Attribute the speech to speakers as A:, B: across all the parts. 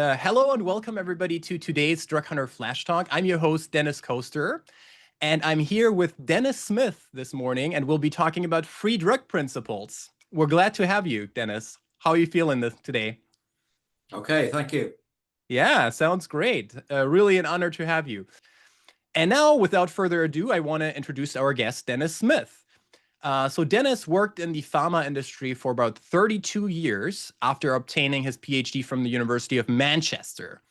A: Hello and welcome everybody to today's Drug Hunter Flash Talk. I'm your host, Dennis Koester, and I'm here with Dennis Smith this morning, and we'll be talking about free drug principles. We're glad to have you, Dennis. How are you feeling today?
B: Okay, thank you.
A: Yeah, sounds great. Really an honor to have you. And now, without further ado, I want to introduce our guest, Dennis Smith. So Dennis worked in the pharma industry for about 32 years after obtaining his PhD from the University of Manchester.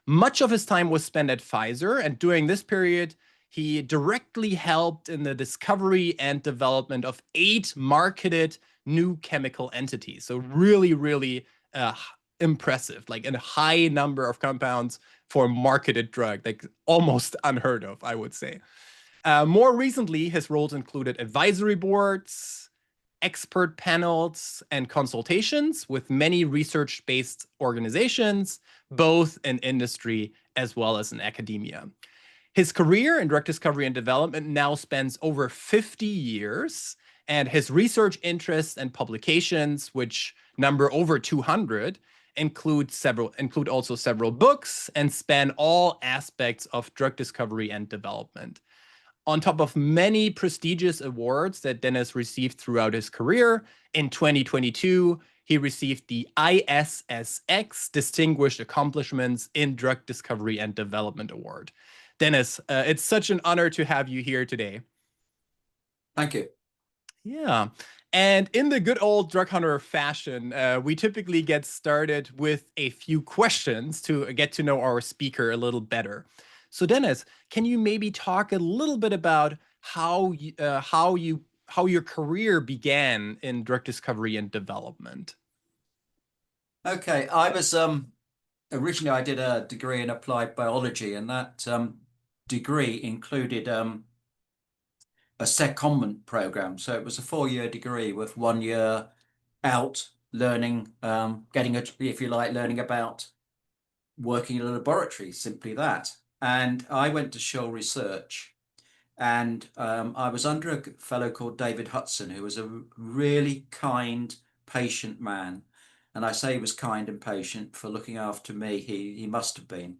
A: Much of his time was spent at Pfizer, and during this period, he directly helped in the discovery and development of 8 marketed new chemical entities. So really impressive, like a high number of compounds for a marketed drug, like almost unheard of, I would say. More recently, his roles included advisory boards, expert panels, and consultations with many research-based organizations, both in industry as well as in academia. His career in drug discovery and development now spans over 50 years, and his research interests and publications, which number over 200, include also several books and span all aspects of drug discovery and development. On top of many prestigious awards that Dennis received throughout his career, in 2022, he received the ISSX Distinguished Accomplishments in Drug Discovery and Development Award. Dennis, it's such an honor to have you here today.
B: Thank you.
A: Yeah. And in the good old drug hunter fashion, we typically get started with a few questions to get to know our speaker a little better. So Dennis, can you maybe talk a little bit about how your career began in drug discovery and development?
B: Okay, I was originally I did a degree in applied biology, and that degree included a secondment program. So it was a 4-year degree with 1 year out learning, getting a, if you like, learning about working in a laboratory, simply that. And I went to Shell Research, and I was under a fellow called David Hudson, who was a really kind, patient man. And I say he was kind and patient for looking after me. He must have been.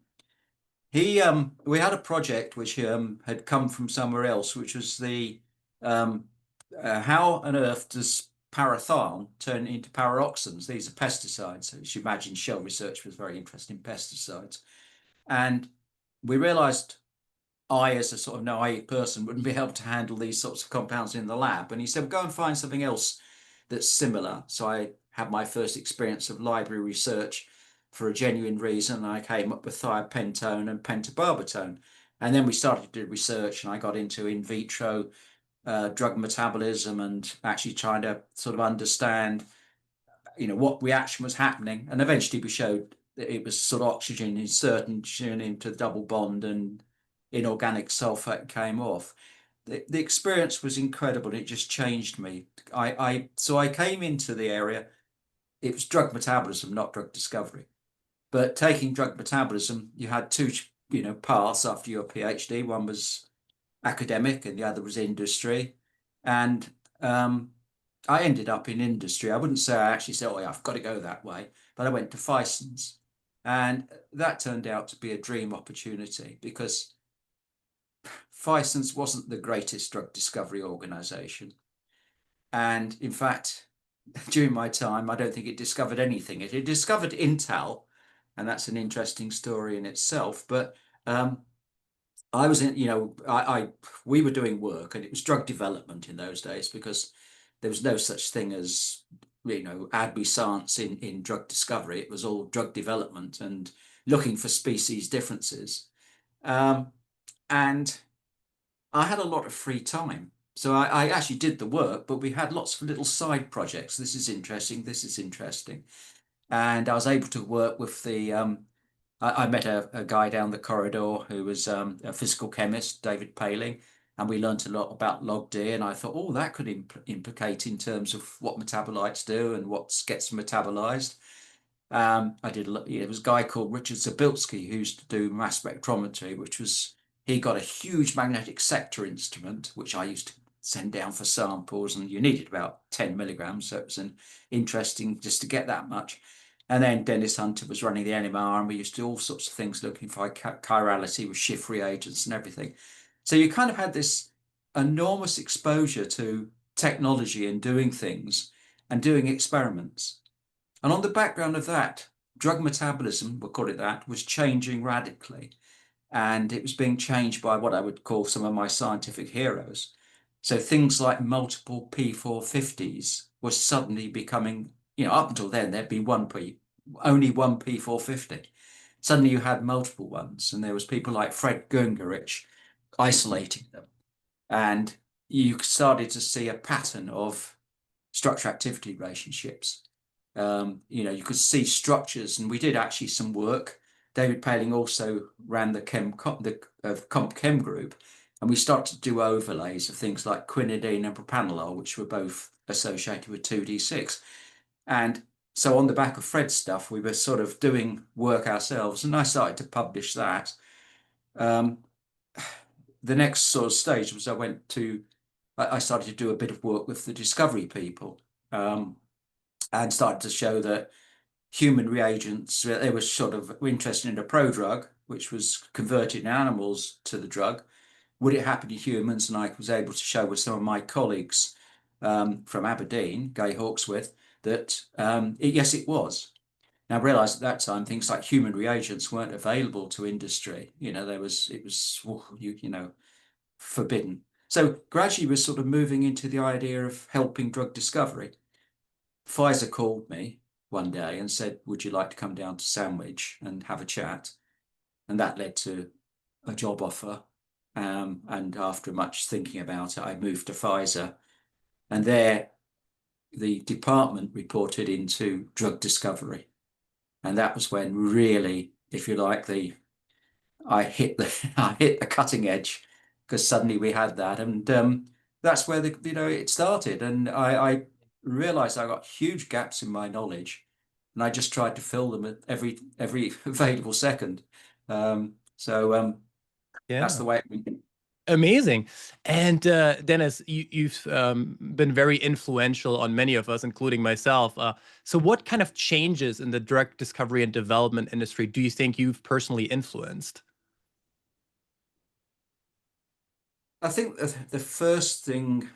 B: We had a project which had come from somewhere else, which was the how on earth does parathion turn into paroxysms? These are pesticides. As you imagine, Shell Research was very interested in pesticides, and we realised I, as a sort of naive person, wouldn't be able to handle these sorts of compounds in the lab. And he said, go and find something else that's similar. So I had my first experience of library research for a genuine reason. I came up with thiopentone and pentobarbital. And then we started to do research, and I got into in vitro drug metabolism and actually trying to sort of understand, what reaction was happening. And eventually we showed that it was sort of oxygen insertion into the double bond, and inorganic sulfate came off. The experience was incredible. It just changed me. So I came into the area. It was drug metabolism, not drug discovery. But taking drug metabolism, you had two, paths after your PhD. One was academic, and the other was industry. And I ended up in industry. I wouldn't say I actually said, "Oh, yeah, I've got to go that way," but I went to Phison's, and that turned out to be a dream opportunity because Phison's wasn't the greatest drug discovery organization. And in fact, during my time, I don't think it discovered anything. It discovered Intel, and that's an interesting story in itself. But I was in, we were doing work, and it was drug development in those days because there was no such thing as, ADB science in drug discovery. It was all drug development and looking for species differences. And I had a lot of free time. So I actually did the work, but we had lots of little side projects. This is interesting. This is interesting. And I was able to work with I met a guy down the corridor who was a physical chemist, David Paling, and we learned a lot about log D. And I thought, oh, that could implicate in terms of what metabolites do and what gets metabolized. There was a guy called Richard Zabilsky who used to do mass spectrometry, he got a huge magnetic sector instrument, which I used to send down for samples, and you needed about 10 milligrams. So it was interesting just to get that much. And then Dennis Hunter was running the NMR, and we used to do all sorts of things looking for chirality with shift reagents and everything. So you kind of had this enormous exposure to technology and doing things and doing experiments. And on the background of that, drug metabolism, we'll call it that, was changing radically. And it was being changed by what I would call some of my scientific heroes. So things like multiple P450s were suddenly becoming, up until then, there'd been only one P450. Suddenly you had multiple ones, and there was people like Fred Gungerich isolating them. And you started to see a pattern of structure activity relationships. You could see structures, and we did actually some work. David Paling also ran the Comp Chem group, and we started to do overlays of things like quinidine and propranolol, which were both associated with 2D6. And so on the back of Fred's stuff, we were sort of doing work ourselves, and I started to publish that. The next sort of stage was I started to do a bit of work with the discovery people, and started to show that human reagents, they were sort of interested in a prodrug, which was converted in animals to the drug. Would it happen to humans? And I was able to show with some of my colleagues from Aberdeen, Gay Hawksworth, that yes, it was. Now I realized at that time things like human reagents weren't available to industry. It was forbidden. So gradually we're sort of moving into the idea of helping drug discovery. Pfizer called me one day and said, would you like to come down to Sandwich and have a chat? And that led to a job offer. And after much thinking about it, I moved to Pfizer. And there, the department reported into drug discovery. And that was when really, if you like, I hit the cutting edge, because suddenly we had that. And that's where it started. And I realized I got huge gaps in my knowledge, and I just tried to fill them at every available second. That's
A: Yeah.
B: the way it went.
A: Amazing. And Dennis, you've been very influential on many of us, including myself. So what kind of changes in the drug discovery and development industry do you think you've personally influenced?
B: I think the first thing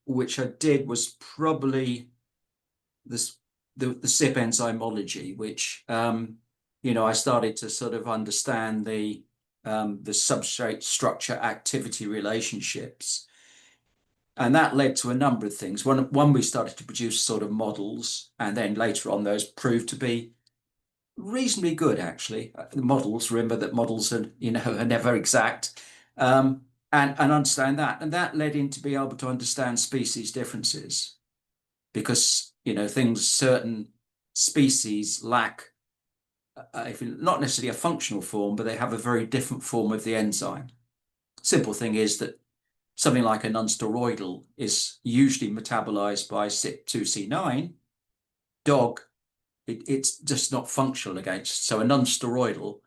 B: which I did was probably this the CYP enzymology, which I started to sort of understand the substrate structure activity relationships. And that led to a number of things. One, we started to produce sort of models, and then later on, those proved to be reasonably good, actually. The models, remember that models are, are never exact, and understand that. And that led into being able to understand species differences, because, certain species lack, if not necessarily a functional form, but they have a very different form of the enzyme. Simple thing is that something like a non-steroidal is usually metabolized by CYP2C9. Dog, it's just not functional against. So a non-steroidal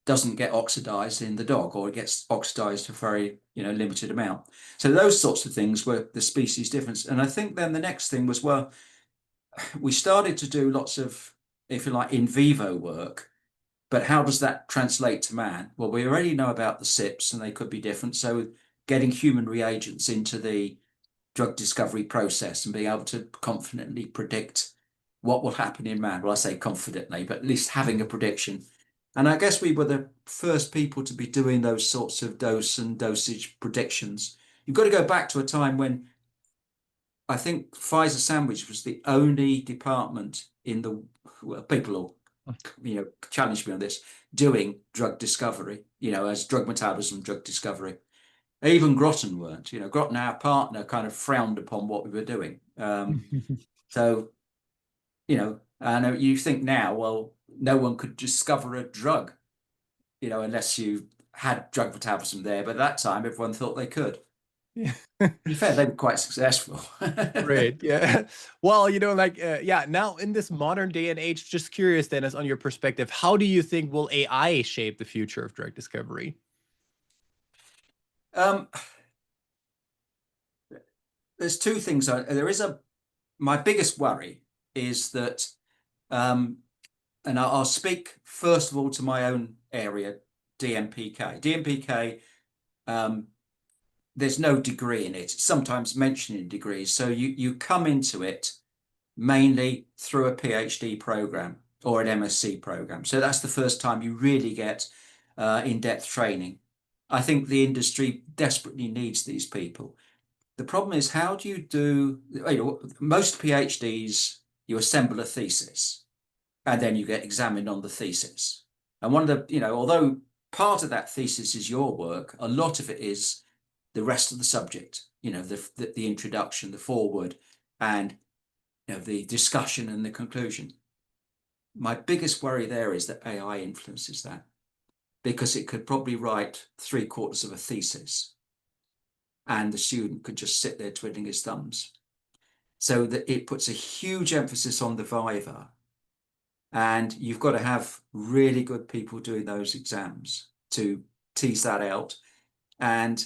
B: doesn't get oxidized in the dog, or it gets oxidized a very limited amount. So those sorts of things were the species difference. And I think then the next thing was, well, we started to do lots of, if you like, in vivo work, but how does that translate to man? Well, we already know about the CYPs, and they could be different. So getting human reagents into the drug discovery process and being able to confidently predict what will happen in man. Well, I say confidently, but at least having a prediction. And I guess we were the first people to be doing those sorts of dose and dosage predictions. You've got to go back to a time when I think Pfizer Sandwich was the only department in the, well, people will, challenge me on this, doing drug discovery, as drug metabolism, drug discovery. Even Groton weren't. Groton, our partner, kind of frowned upon what we were doing. So, and you think now, well, no one could discover a drug, unless you had drug metabolism there. But at that time, everyone thought they could.
A: Yeah.
B: To be fair, they were quite successful.
A: Great. Yeah. Well, yeah, now in this modern day and age, just curious, Dennis, on your perspective, how do you think will AI shape the future of drug discovery?
B: um, there's two things. My biggest worry is that, and I'll speak first of all to my own area, DMPK. DMPK, there's no degree in it. It's sometimes mentioned in degrees. So you come into it mainly through a PhD program or an MSc program. So that's the first time you really get in-depth training. I think the industry desperately needs these people. The problem is, how do you do, most PhDs, you assemble a thesis and then you get examined on the thesis. And one of the, although part of that thesis is your work, a lot of it is the rest of the subject, the introduction, the foreword, and the discussion and the conclusion. My biggest worry there is that AI influences that, because it could probably write 3/4 of a thesis and the student could just sit there twiddling his thumbs. So that it puts a huge emphasis on the viva, and you've got to have really good people doing those exams to tease that out. And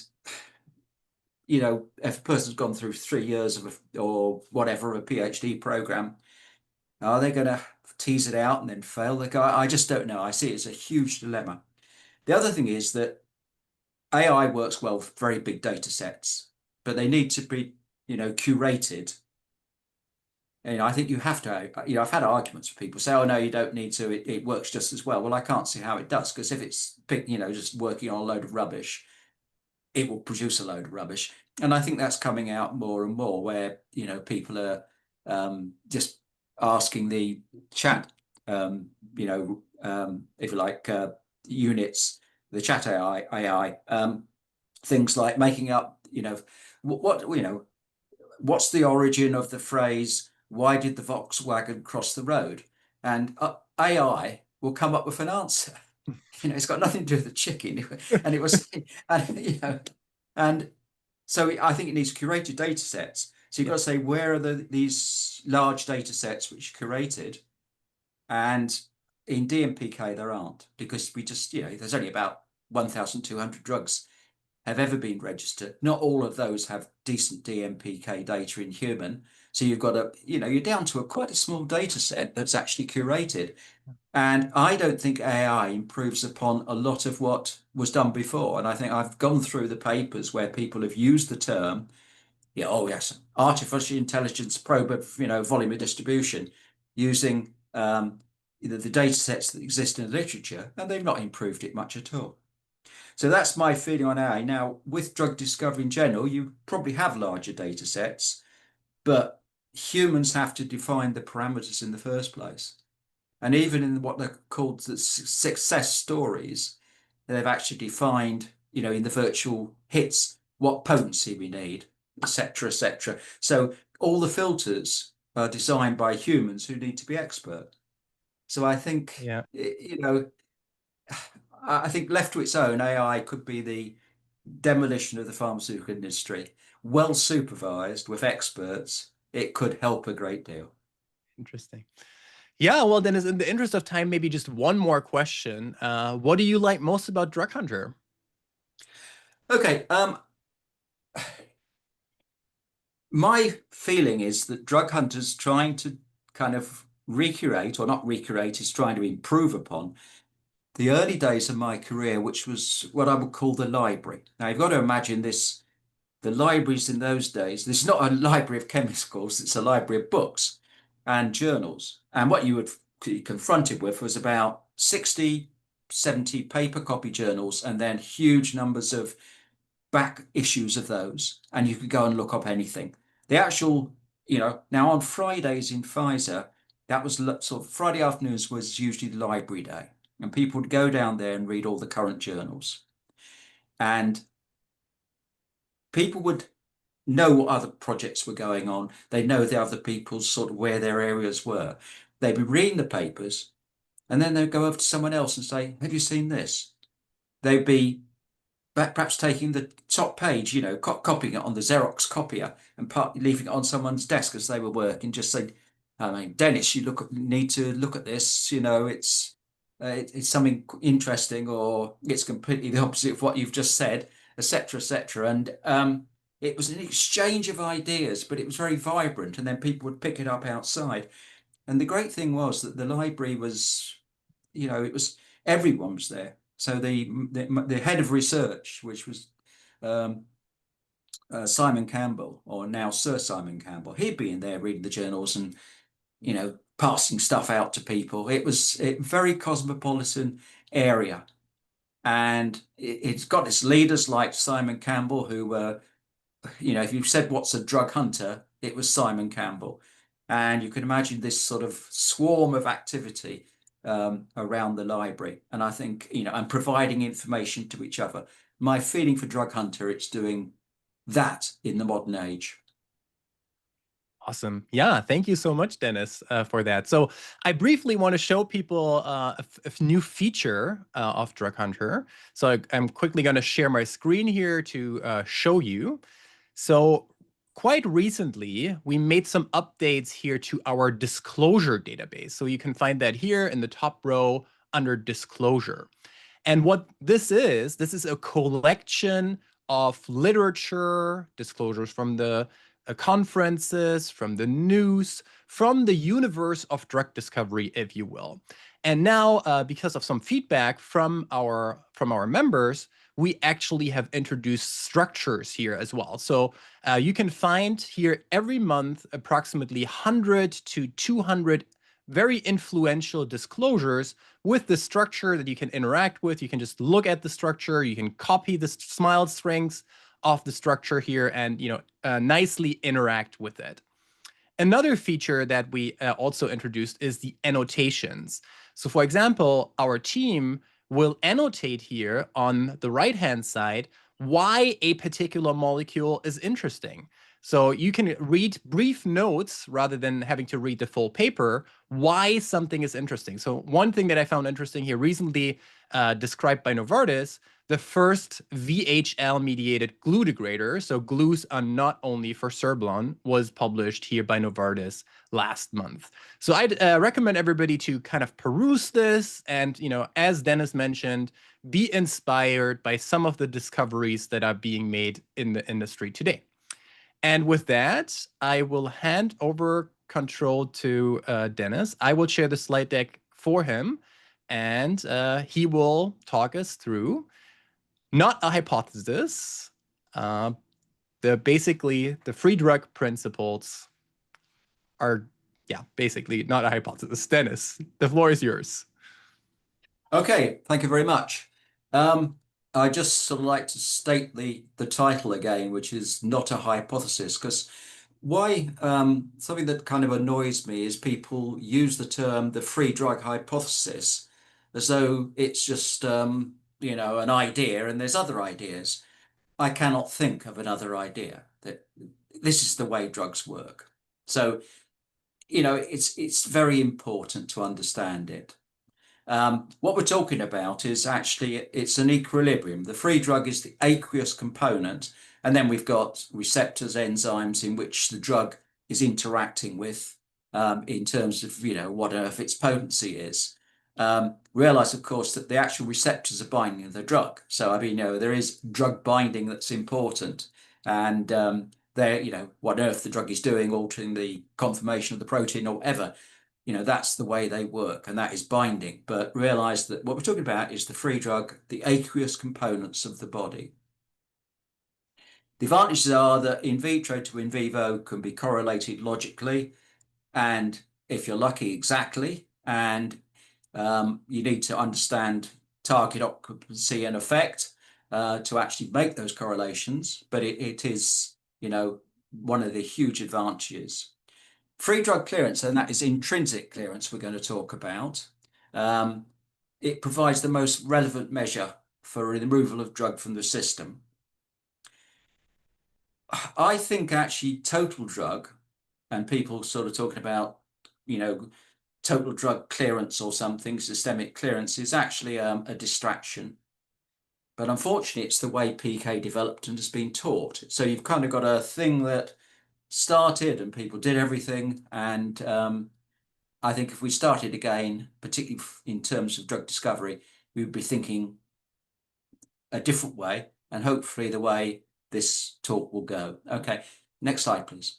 B: if a person's gone through 3 years of or whatever, a PhD program, are they going to tease it out and then fail the guy? I just don't know. I see it as a huge dilemma. The other thing is that AI works well with very big data sets, but they need to be, curated. And I think you have to, I've had arguments with people say, oh, no, you don't need to. It works just as well. Well, I can't see how it does, because if it's, just working on a load of rubbish, it will produce a load of rubbish. And I think that's coming out more and more, where, people are just asking the chat, if you like, units, the chat AI, things like making up, what's the origin of the phrase, why did the Volkswagen cross the road? And AI will come up with an answer. It's got nothing to do with the chicken. And it was, and so I think it needs curated data sets. So you've got to say, where are these large data sets which are curated? And in DMPK, there aren't, because we just, there's only about 1,200 drugs have ever been registered. Not all of those have decent DMPK data in human. So you've got you're down to quite a small data set that's actually curated. And I don't think AI improves upon a lot of what was done before. And I think I've gone through the papers where people have used the term, oh yes, artificial intelligence probe of, volume of distribution, using the data sets that exist in the literature, and they've not improved it much at all. So that's my feeling on AI. Now, with drug discovery in general, you probably have larger data sets, but humans have to define the parameters in the first place. And even in what they're called the success stories, they've actually defined, in the virtual hits, what potency we need, etc., etc. So all the filters are designed by humans who need to be expert. So I think,
A: Yeah.
B: I think left to its own, AI could be the demolition of the pharmaceutical industry. Well supervised with experts, it could help a great deal.
A: Interesting. Yeah, well, Dennis, in the interest of time, maybe just one more question. What do you like most about Drug Hunter?
B: Okay, my feeling is that Drug Hunter's trying to kind of recreate, or not recreate, is trying to improve upon the early days of my career, which was what I would call the library. Now, you've got to imagine this, the libraries in those days, this is not a library of chemicals, it's a library of books and journals. And what you would be confronted with was about 60, 70 paper copy journals, and then huge numbers of back issues of those. And you could go and look up anything. The actual, now on Fridays in Pfizer, that was sort of Friday afternoons was usually the library day. And people would go down there and read all the current journals. And people would know what other projects were going on. They'd know the other people's sort of where their areas were. They'd be reading the papers, and then they'd go over to someone else and say, have you seen this? They'd be perhaps taking the top page, copying it on the Xerox copier and leaving it on someone's desk as they were working, just say, I mean, Dennis, you need to look at this, it's something interesting, or it's completely the opposite of what you've just said, etc., etc. And it was an exchange of ideas, but it was very vibrant, and then people would pick it up outside. And the great thing was that the library was, it was, everyone was there. So the head of research, which was Simon Campbell, or now Sir Simon Campbell, he'd be in there reading the journals and, passing stuff out to people. It was a very cosmopolitan area. And it's got its leaders like Simon Campbell, who were, if you said what's a drug hunter, it was Simon Campbell. And you can imagine this sort of swarm of activity around the library. And I think, and providing information to each other. My feeling for Drug Hunter, it's doing that in the modern age.
A: Awesome. Yeah, thank you so much, Dennis, for that. So I briefly want to show people a new feature of Drug Hunter. So I'm quickly going to share my screen here to show you. So quite recently, we made some updates here to our disclosure database. So you can find that here in the top row under disclosure. And what this is a collection of literature, disclosures from the conferences, from the news, from the universe of drug discovery, if you will. And now, because of some feedback from our members, we actually have introduced structures here as well. So you can find here every month approximately 100 to 200 very influential disclosures with the structure that you can interact with. You can just look at the structure, you can copy the smiled strings of the structure here and nicely interact with it. Another feature that we also introduced is the annotations. So for example, our team will annotate here on the right-hand side why a particular molecule is interesting. So you can read brief notes rather than having to read the full paper, why something is interesting. So one thing that I found interesting here recently described by Novartis, the first VHL-mediated glue degrader, so glues are not only for Serblon, was published here by Novartis last month. So I'd recommend everybody to kind of peruse this and, as Dennis mentioned, be inspired by some of the discoveries that are being made in the industry today. And with that, I will hand over control to Dennis. I will share the slide deck for him, and he will talk us through not a hypothesis, basically the free drug principles are, basically not a hypothesis. Dennis, the floor is yours.
B: Okay, thank you very much. I just sort of like to state the title again, which is not a hypothesis, because why something that kind of annoys me is people use the term the free drug hypothesis as though it's just an idea and there's other ideas. I cannot think of another idea that this is the way drugs work. So, it's very important to understand it. What we're talking about is actually it's an equilibrium. The free drug is the aqueous component, and then we've got receptors, enzymes in which the drug is interacting with in terms of what on earth its potency is. Realize, of course, that the actual receptors are binding the drug. So I mean, there is drug binding that's important, and what on earth the drug is doing, altering the conformation of the protein or whatever. That's the way they work, and that is binding. But realize that what we're talking about is the free drug, the aqueous components of the body. The advantages are that in vitro to in vivo can be correlated logically, and if you're lucky, exactly. And you need to understand target occupancy and effect to actually make those correlations. But it is, one of the huge advantages. Free drug clearance, and that is intrinsic clearance we're going to talk about. It provides the most relevant measure for removal of drug from the system. I think actually total drug, and people sort of talking about, total drug clearance or something, systemic clearance, is actually a distraction. But unfortunately, it's the way PK developed and has been taught. So you've kind of got a thing that started and people did everything. And I think if we started again, particularly in terms of drug discovery, we would be thinking a different way, and hopefully the way this talk will go. Okay, next slide, please.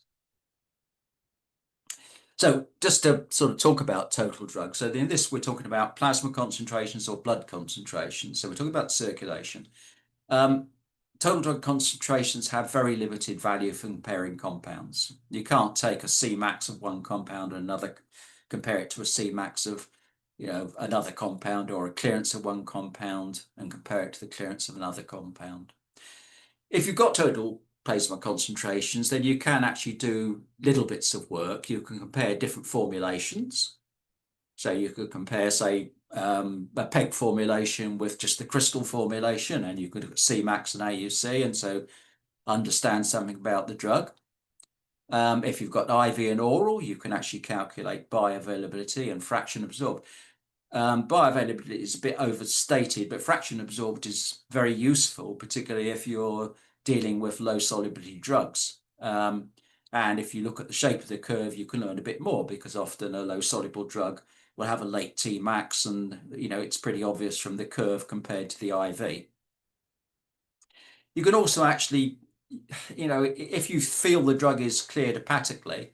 B: So just to sort of talk about total drug. So in this, we're talking about plasma concentrations or blood concentrations. So we're talking about circulation. Um, Total drug concentrations have very limited value for comparing compounds. You can't take a Cmax of one compound and another, compare it to a Cmax of, another compound, or a clearance of one compound and compare it to the clearance of another compound. If you've got total plasma concentrations, then you can actually do little bits of work. You can compare different formulations. So you could compare, say, a PEG formulation with just the crystal formulation, and you could look at Cmax and AUC, and so understand something about the drug. If you've got IV and oral, you can actually calculate bioavailability and fraction absorbed. Bioavailability is a bit overstated, but fraction absorbed is very useful, particularly if you're dealing with low solubility drugs. And if you look at the shape of the curve, you can learn a bit more, because often a low soluble drug will have a late Tmax, and it's pretty obvious from the curve compared to the IV. You can also actually, if you feel the drug is cleared hepatically,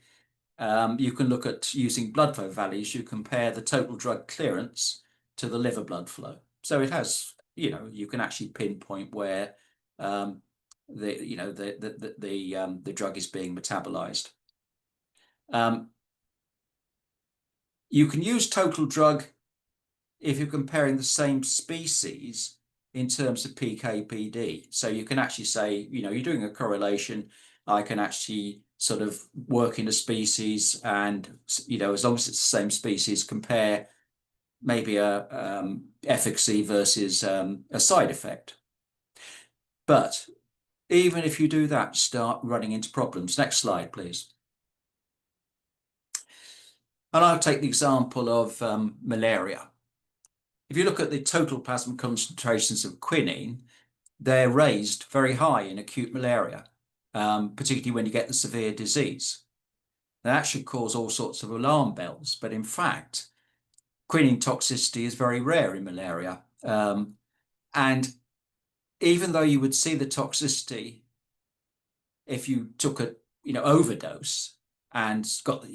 B: you can look at using blood flow values. You compare the total drug clearance to the liver blood flow. So it has, you can actually pinpoint where the drug is being metabolized. You can use total drug if you're comparing the same species in terms of PK/PD. So you can actually say, you're doing a correlation. I can actually sort of work in a species, and as long as it's the same species, compare maybe a efficacy versus a side effect. But even if you do that, start running into problems. Next slide, please. And I'll take the example of malaria. If you look at the total plasma concentrations of quinine, they're raised very high in acute malaria, particularly when you get the severe disease. That should cause all sorts of alarm bells, but in fact, quinine toxicity is very rare in malaria. And even though you would see the toxicity if you took a overdose and got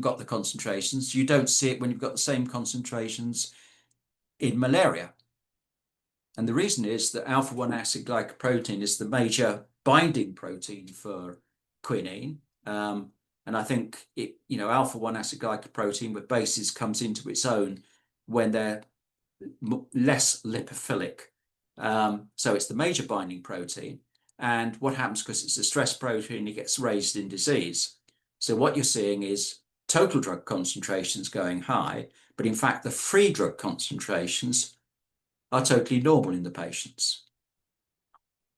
B: got the concentrations, you don't see it when you've got the same concentrations in malaria. And the reason is that alpha-1 acid-glycoprotein is the major binding protein for quinine. And I think alpha-1 acid-glycoprotein with bases comes into its own when they're less lipophilic. So it's the major binding protein. And what happens, because it's a stress protein, it gets raised in disease. So what you're seeing is total drug concentrations going high, but in fact, the free drug concentrations are totally normal in the patients.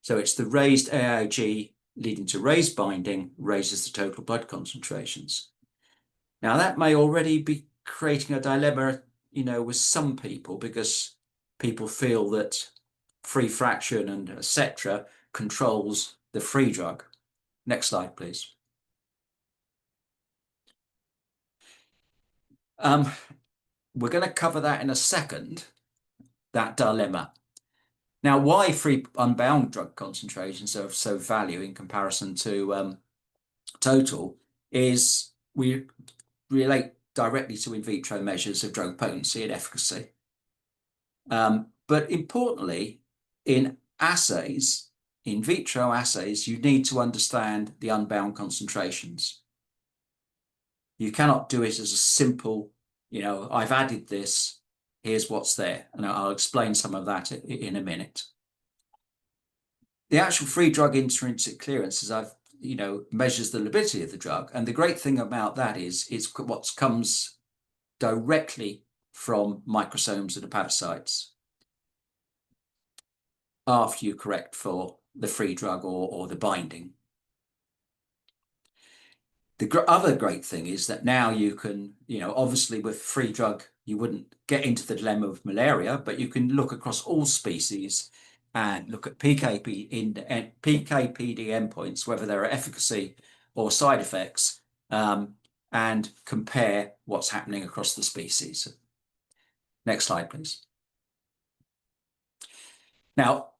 B: So it's the raised AIG leading to raised binding raises the total blood concentrations. Now, that may already be creating a dilemma, with some people, because people feel that free fraction and etc. controls the free drug. Next slide, please. We're going to cover that in a second, that dilemma. Now, why free unbound drug concentrations are of so value in comparison to total is we relate directly to in vitro measures of drug potency and efficacy. But importantly, in assays, in vitro assays, you need to understand the unbound concentrations. You cannot do it as a simple, I've added this, here's what's there. And I'll explain some of that in a minute. The actual free drug intrinsic clearance, measures the lability of the drug. And the great thing about that is it's what comes directly from microsomes and hepatocytes after you correct for the free drug or the binding. The other great thing is that now you can, obviously with free drug, you wouldn't get into the dilemma of malaria, but you can look across all species and look at PK/PD endpoints, whether there are efficacy or side effects, and compare what's happening across the species. Next slide, please. Now,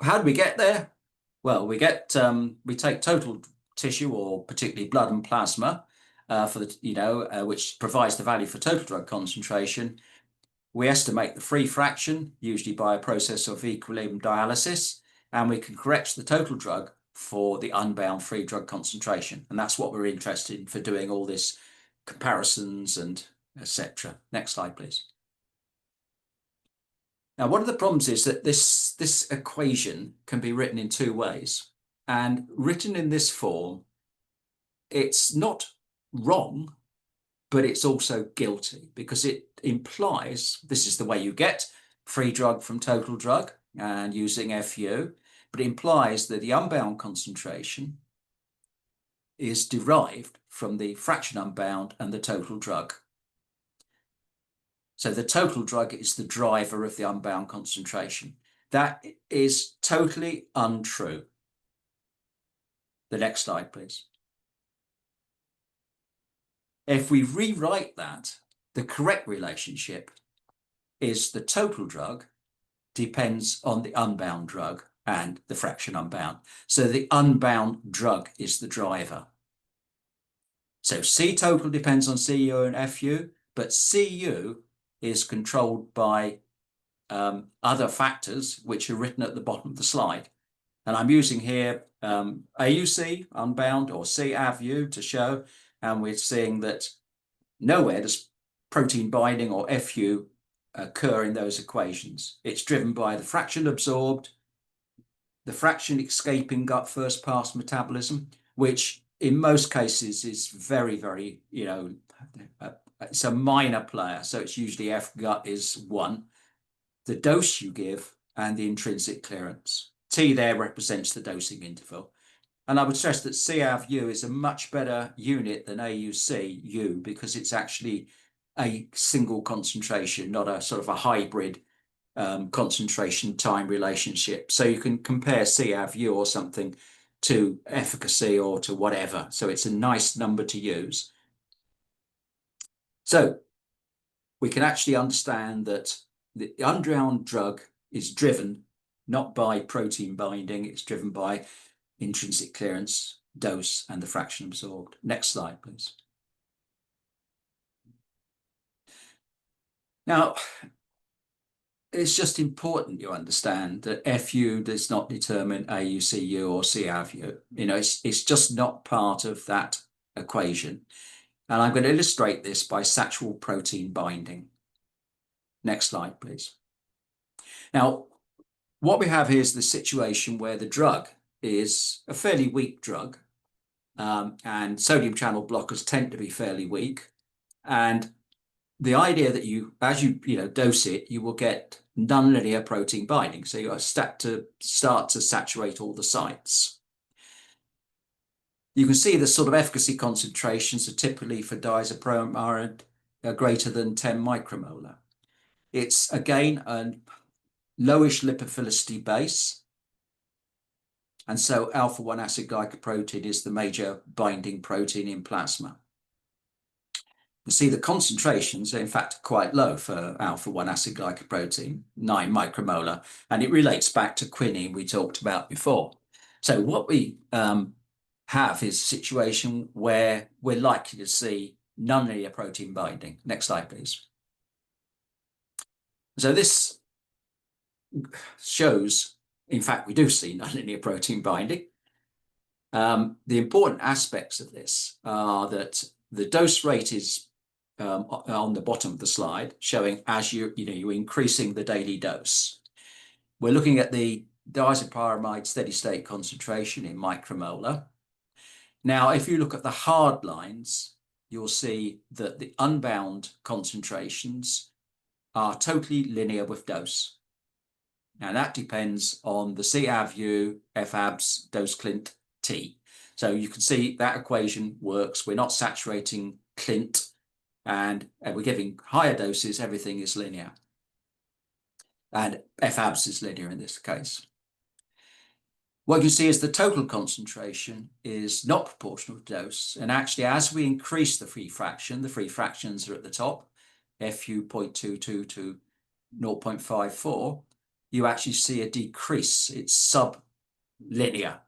B: how do we get there? Well, we take total tissue, or particularly blood and plasma, for the, which provides the value for total drug concentration. We estimate the free fraction, usually by a process of equilibrium dialysis, and we can correct the total drug for the unbound free drug concentration. And that's what we're interested in for doing all this comparisons and etc. Next slide, please. Now, one of the problems is that this equation can be written in two ways. And written in this form, it's not wrong, but it's also guilty because it implies, this is the way you get free drug from total drug and using FU, but it implies that the unbound concentration is derived from the fraction unbound and the total drug. So the total drug is the driver of the unbound concentration. That is totally untrue. The next slide, please. If we rewrite that, the correct relationship is the total drug depends on the unbound drug and the fraction unbound. So the unbound drug is the driver. So C total depends on CU and FU, but CU is controlled by other factors which are written at the bottom of the slide. And I'm using here AUC, unbound, or CAVU to show, and we're seeing that nowhere does protein binding or FU occur in those equations. It's driven by the fraction absorbed, the fraction escaping gut first pass metabolism, which in most cases is very, very, it's a minor player. So it's usually F gut is 1, the dose you give, and the intrinsic clearance. T there represents the dosing interval. And I would stress that CAVU is a much better unit than AUCU because it's actually a single concentration, not a sort of a hybrid concentration time relationship. So you can compare CAVU or something to efficacy or to whatever. So it's a nice number to use. So we can actually understand that the unbound drug is driven not by protein binding, it's driven by intrinsic clearance, dose, and the fraction absorbed. Next slide, please. Now, it's just important you understand that FU does not determine AUCU or CAVU. It's just not part of that equation. And I'm going to illustrate this by sexual protein binding. Next slide, please. Now, what we have here is the situation where the drug is a fairly weak drug, and sodium channel blockers tend to be fairly weak. And the idea that as you dose it, you will get nonlinear protein binding. So you start to saturate all the sites. You can see the sort of efficacy concentrations are typically for diazepam are greater than 10 micromolar. It's again a lowish lipophilicity base. And so alpha-1 acid glycoprotein is the major binding protein in plasma. You see the concentrations are in fact quite low for alpha-1 acid glycoprotein, 9 micromolar, and it relates back to quinine we talked about before. So what we have is a situation where we're likely to see nonlinear protein binding. Next slide, please. So this shows, in fact, we do see nonlinear protein binding. The important aspects of this are that the dose rate is on the bottom of the slide, showing as you're increasing the daily dose. We're looking at the diazepyramide steady state concentration in micromolar. Now, if you look at the hard lines, you'll see that the unbound concentrations are totally linear with dose. Now that depends on the CAVU, FABS, dose clint, T. So you can see that equation works. We're not saturating clint, and we're giving higher doses, everything is linear. And FABS is linear in this case. What you see is the total concentration is not proportional to dose. And actually, as we increase the free fractions are at the top, FU 0.22 to 0.54, you actually see a decrease. It's sublinear.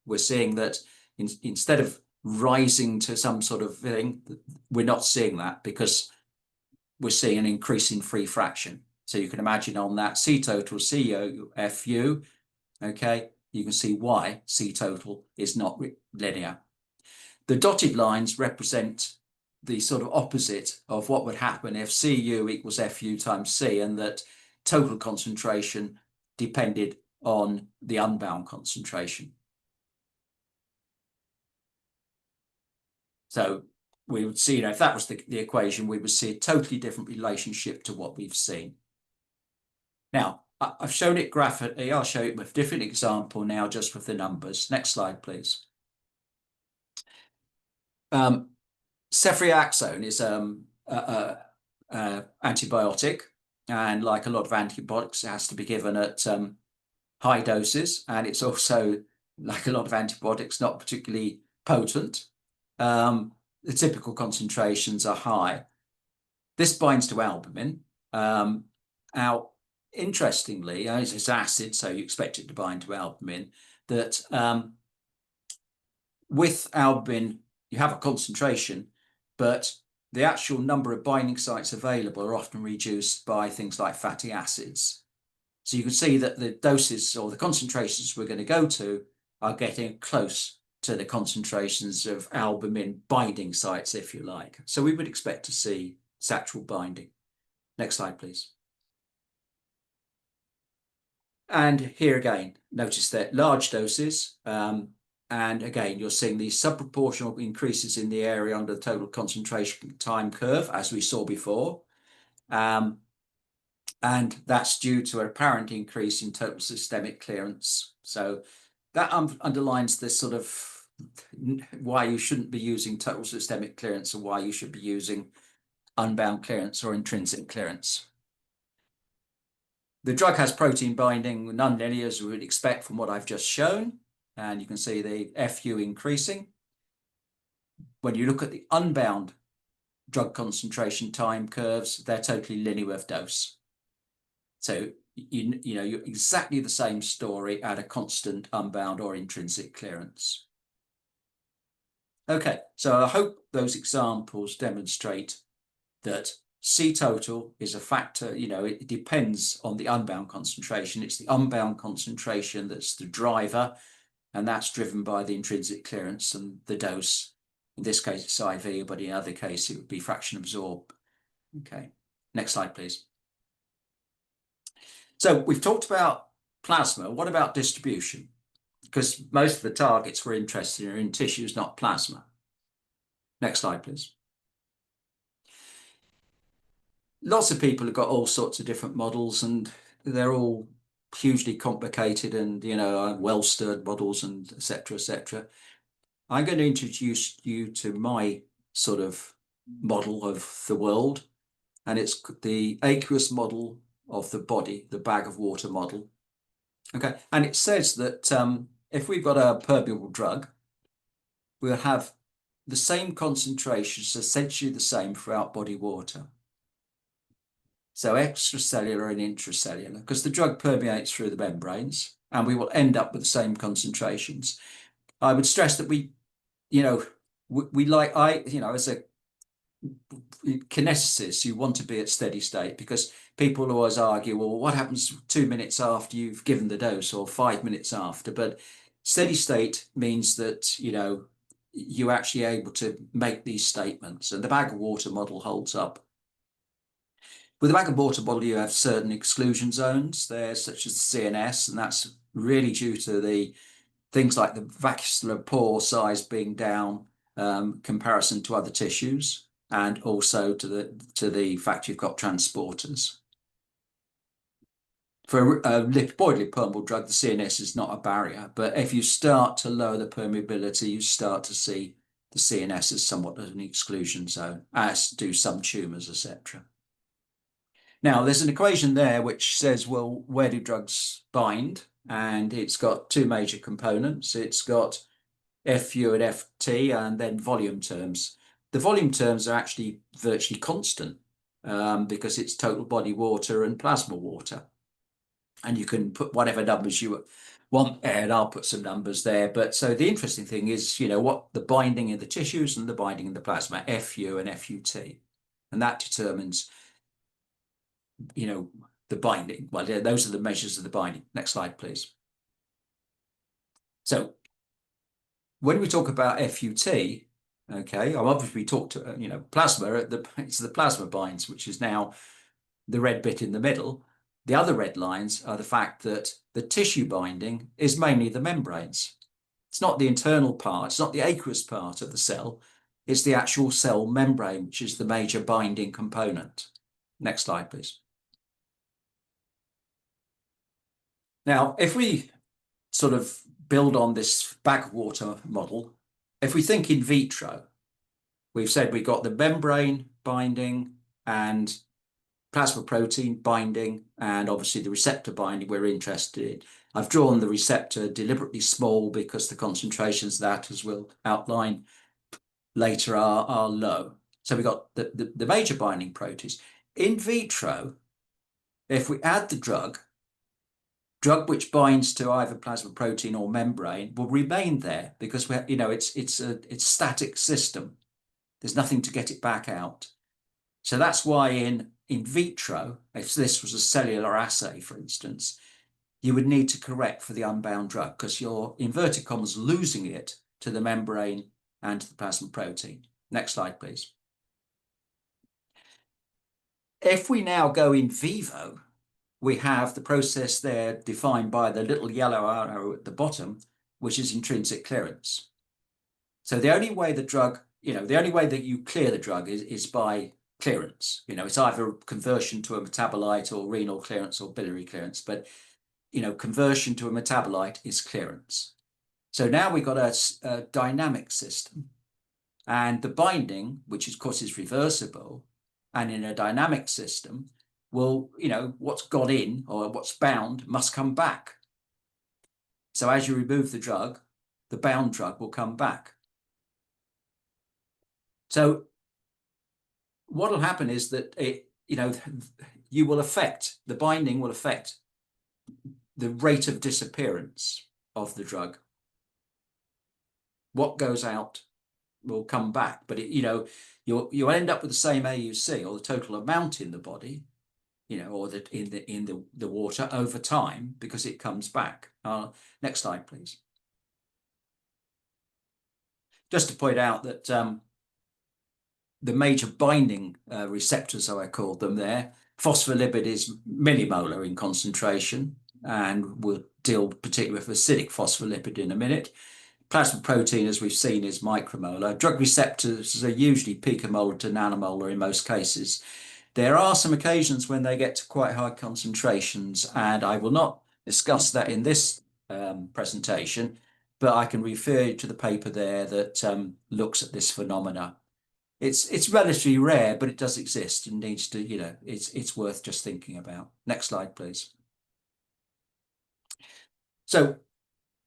B: We're seeing that instead of rising to some sort of thing. We're not seeing that because we're seeing an increase in free fraction. So you can imagine on that C total CU FU, okay, you can see why C total is not linear. The dotted lines represent the sort of opposite of what would happen if CU equals FU times C, and that total concentration depended on the unbound concentration. So we would see, if that was the equation, we would see a totally different relationship to what we've seen. Now, I've shown it graphically. I'll show it with a different example now, just with the numbers. Next slide, please. Ceftriaxone is antibiotic, and like a lot of antibiotics, it has to be given at high doses, and it's also, like a lot of antibiotics, not particularly potent. The typical concentrations are high. This binds to albumin. Now, interestingly, it's acid, so you expect it to bind to albumin, that with albumin, you have a concentration, but the actual number of binding sites available are often reduced by things like fatty acids. So you can see that the doses or the concentrations we're going to go to are getting close to the concentrations of albumin binding sites, if you like. So we would expect to see satchel binding. Next slide, please. And here again, notice that large doses, and again, you're seeing these subproportional increases in the area under the total concentration time curve, as we saw before. And that's due to an apparent increase in total systemic clearance. So that underlines this sort of why you shouldn't be using total systemic clearance and why you should be using unbound clearance or intrinsic clearance. The drug has protein binding non-linear, as we would expect from what I've just shown. And you can see the FU increasing. When you look at the unbound drug concentration time curves, they're totally linear with dose. So, you're exactly the same story at a constant unbound or intrinsic clearance. Okay, so I hope those examples demonstrate that C total is a factor, it depends on the unbound concentration. It's the unbound concentration that's the driver, and that's driven by the intrinsic clearance and the dose. In this case, it's IV, but in other case, it would be fraction absorbed. Okay, next slide, please. So we've talked about plasma. What about distribution? Because most of the targets we're interested in are in tissues, not plasma. Next slide, please. Lots of people have got all sorts of different models, and they're all hugely complicated and, well-stirred models, and et cetera. I'm going to introduce you to my sort of model of the world, and it's the aqueous model of the body, the bag of water model. Okay, and it says that if we've got a permeable drug, we'll have the same concentrations, essentially the same throughout body water. So extracellular and intracellular, because the drug permeates through the membranes, and we will end up with the same concentrations. I would stress that as a kineticist, you want to be at steady state, because people always argue, well, what happens 2 minutes after you've given the dose, or 5 minutes after? But steady state means that, you're actually able to make these statements, and the bag of water model holds up. With the bag of water model, you have certain exclusion zones there, such as the CNS, and that's really due to the things like the vascular pore size being down comparison to other tissues, and also to the fact you've got transporters. For a lipoidally permeable drug, the CNS is not a barrier, but if you start to lower the permeability, you start to see the CNS as somewhat of an exclusion zone, as do some tumours, etc. Now, there's an equation there which says, well, where do drugs bind? And it's got two major components. It's got FU and FT, and then volume terms. The volume terms are actually virtually constant because it's total body water and plasma water. And you can put whatever numbers you want there, and I'll put some numbers there. But so the interesting thing is, what the binding in the tissues and the binding in the plasma, FU and FUT. And that determines, the binding. Well, yeah, those are the measures of the binding. Next slide, please. So when we talk about FUT, okay, I've obviously talked to, plasma, it's the plasma binds, which is now the red bit in the middle. The other red lines are the fact that the tissue binding is mainly the membranes. It's not the internal part, it's not the aqueous part of the cell, it's the actual cell membrane, which is the major binding component. Next slide, please. Now, if we sort of build on this backwater model, if we think in vitro, we've said we've got the membrane binding and plasma protein binding, and obviously the receptor binding we're interested in. I've drawn the receptor deliberately small because the concentrations of that, as we'll outline later, are low. So we've got the major binding proteins. In vitro, if we add the drug which binds to either plasma protein or membrane will remain there because it's a static system. There's nothing to get it back out. So that's why in vitro, if this was a cellular assay, for instance, you would need to correct for the unbound drug because you're, inverted commas, losing it to the membrane and to the plasma protein. Next slide, please. If we now go in vivo, we have the process there defined by the little yellow arrow at the bottom, which is intrinsic clearance. So the only way the drug, the only way that you clear the drug is by clearance. It's either conversion to a metabolite or renal clearance or biliary clearance, but conversion to a metabolite is clearance. So now we've got a dynamic system, and the binding, which of course is reversible, and in a dynamic system, will, what's got in or what's bound must come back. So as you remove the drug, the bound drug will come back. So what will happen is that you will affect, the binding will affect the rate of disappearance of the drug. What goes out will come back, but you'll end up with the same AUC, or the total amount in the body, or in the water over time, because it comes back. Next slide, please. Just to point out that the major binding receptors, so I called them there, phospholipid is millimolar in concentration, and we'll deal particularly with acidic phospholipid in a minute. Plasma protein, as we've seen, is micromolar. Drug receptors are usually picomolar to nanomolar in most cases. There are some occasions when they get to quite high concentrations, and I will not discuss that in this presentation, but I can refer you to the paper there that looks at this phenomena. It's relatively rare, but it does exist and needs to, it's worth just thinking about. Next slide, please. So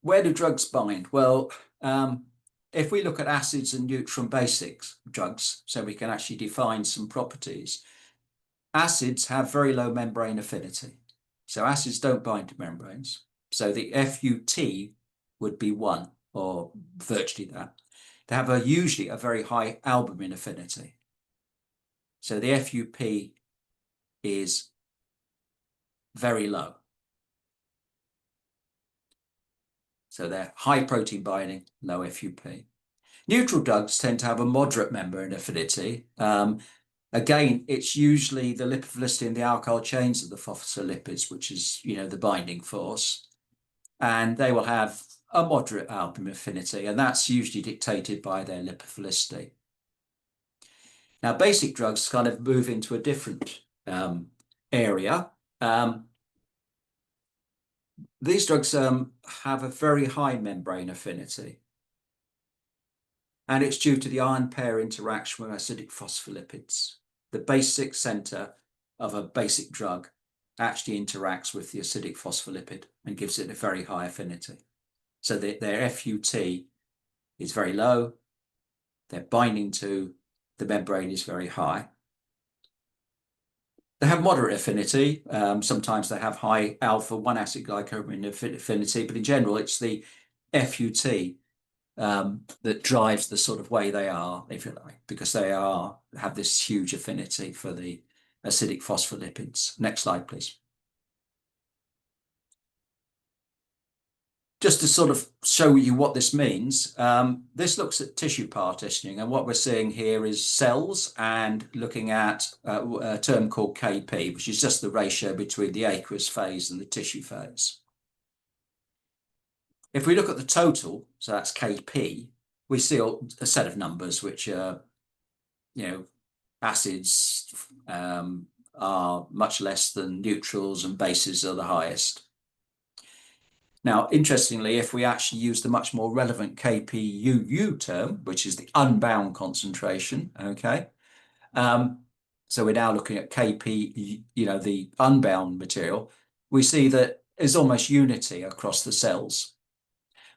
B: where do drugs bind? Well, if we look at acids and neutron basics drugs, so we can actually define some properties, acids have very low membrane affinity. So acids don't bind to membranes. So the FUT would be 1, or virtually that. They have usually a very high albumin affinity. So the FUP is very low. So they're high protein binding, low FUP. Neutral drugs tend to have a moderate membrane affinity. Again, it's usually the lipophilicity in the alkyl chains of the phospholipids, which is, the binding force. And they will have a moderate albumin affinity, and that's usually dictated by their lipophilicity. Now, basic drugs kind of move into a different area. These drugs have a very high membrane affinity, and it's due to the ion pair interaction with acidic phospholipids. The basic center of a basic drug actually interacts with the acidic phospholipid and gives it a very high affinity. So their FUT is very low, their binding to the membrane is very high. They have moderate affinity. Sometimes they have high alpha 1-acid glycoprotein affinity, but in general, it's the FUT that drives the sort of way they are, if you like, because they have this huge affinity for the acidic phospholipids. Next slide, please. Just to sort of show you what this means, this looks at tissue partitioning, and what we're seeing here is cells and looking at a term called Kp, which is just the ratio between the aqueous phase and the tissue phase. If we look at the total, so that's Kp, we see a set of numbers which are, acids are much less than neutrals and bases are the highest. Now, interestingly, if we actually use the much more relevant Kpuu term, which is the unbound concentration, okay? So we're now looking at Kp, the unbound material, we see that there's almost unity across the cells.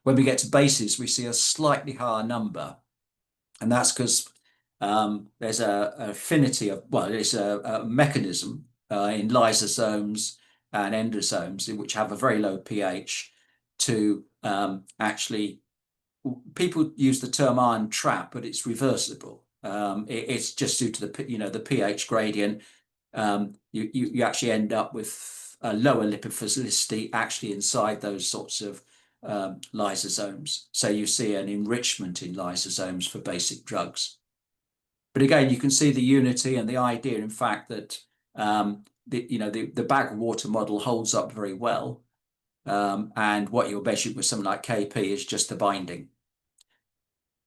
B: When we get to bases, we see a slightly higher number, and that's because there's an affinity of, there's a mechanism in lysosomes and endosomes which have a very low pH to actually, people use the term ion trap, but it's reversible. It's just due to the pH gradient. You actually end up with a lower lipophilicity actually inside those sorts of lysosomes. So you see an enrichment in lysosomes for basic drugs. But again, you can see the unity and the idea, in fact, that the bag of water model holds up very well. And what you're measuring with something like Kp is just the binding.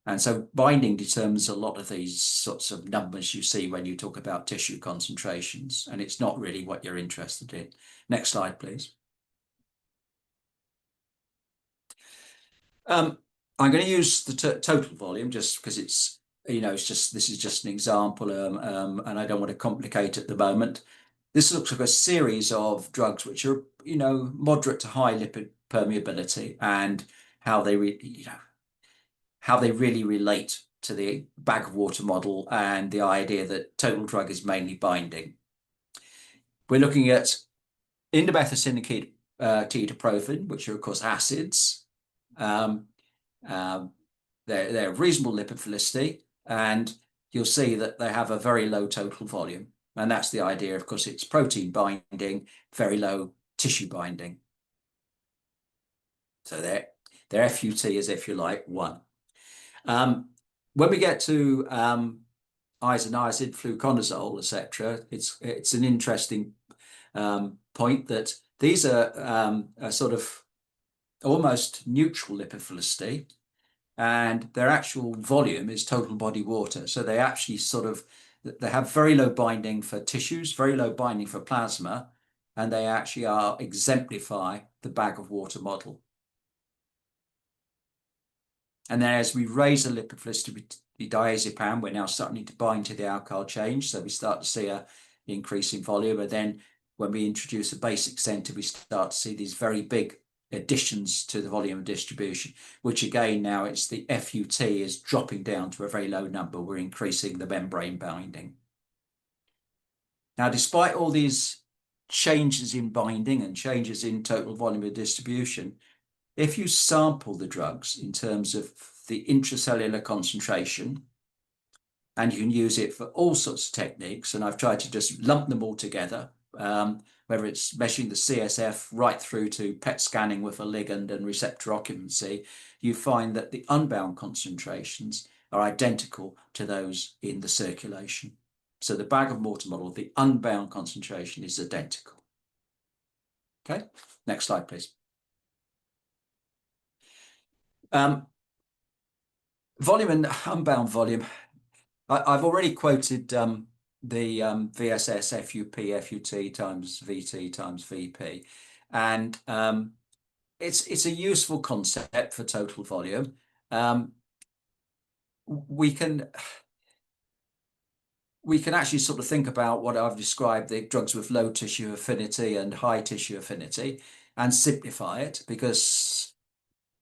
B: And so binding determines a lot of these sorts of numbers you see when you talk about tissue concentrations, and it's not really what you're interested in. Next slide, please. I'm going to use the total volume just because this is just an example, and I don't want to complicate at the moment. This looks like a series of drugs which are, moderate to high lipid permeability, and how they really relate to the bag of water model and the idea that total drug is mainly binding. We're looking at indomethacin and ketoprofen, which are of course acids. They're reasonable lipophilicity, and you'll see that they have a very low total volume. And that's the idea, of course, it's protein binding, very low tissue binding. So their FUT is, if you like, 1. When we get to isoniazid, fluconazole, etc., it's an interesting point that these are a sort of almost neutral lipophilicity, and their actual volume is total body water. So they actually they have very low binding for tissues, very low binding for plasma, and they actually exemplify the bag of water model. And then as we raise the lipophilicity with the diazepam, we're now starting to bind to the alkyl change. So we start to see an increase in volume. And then when we introduce a basic center, we start to see these very big additions to the volume of distribution, which again, now it's the FUT is dropping down to a very low number. We're increasing the membrane binding. Now, despite all these changes in binding and changes in total volume of distribution, if you sample the drugs in terms of the intracellular concentration, and you can use it for all sorts of techniques, and I've tried to just lump them all together, whether it's measuring the CSF right through to PET scanning with a ligand and receptor occupancy, you find that the unbound concentrations are identical to those in the circulation. So the bag of water model, the unbound concentration is identical. Okay, next slide, please. Volume and unbound volume. I've already quoted the VSS FUP FUT times VT times VP, and it's a useful concept for total volume. We can actually sort of think about what I've described, the drugs with low tissue affinity and high tissue affinity, and simplify it, because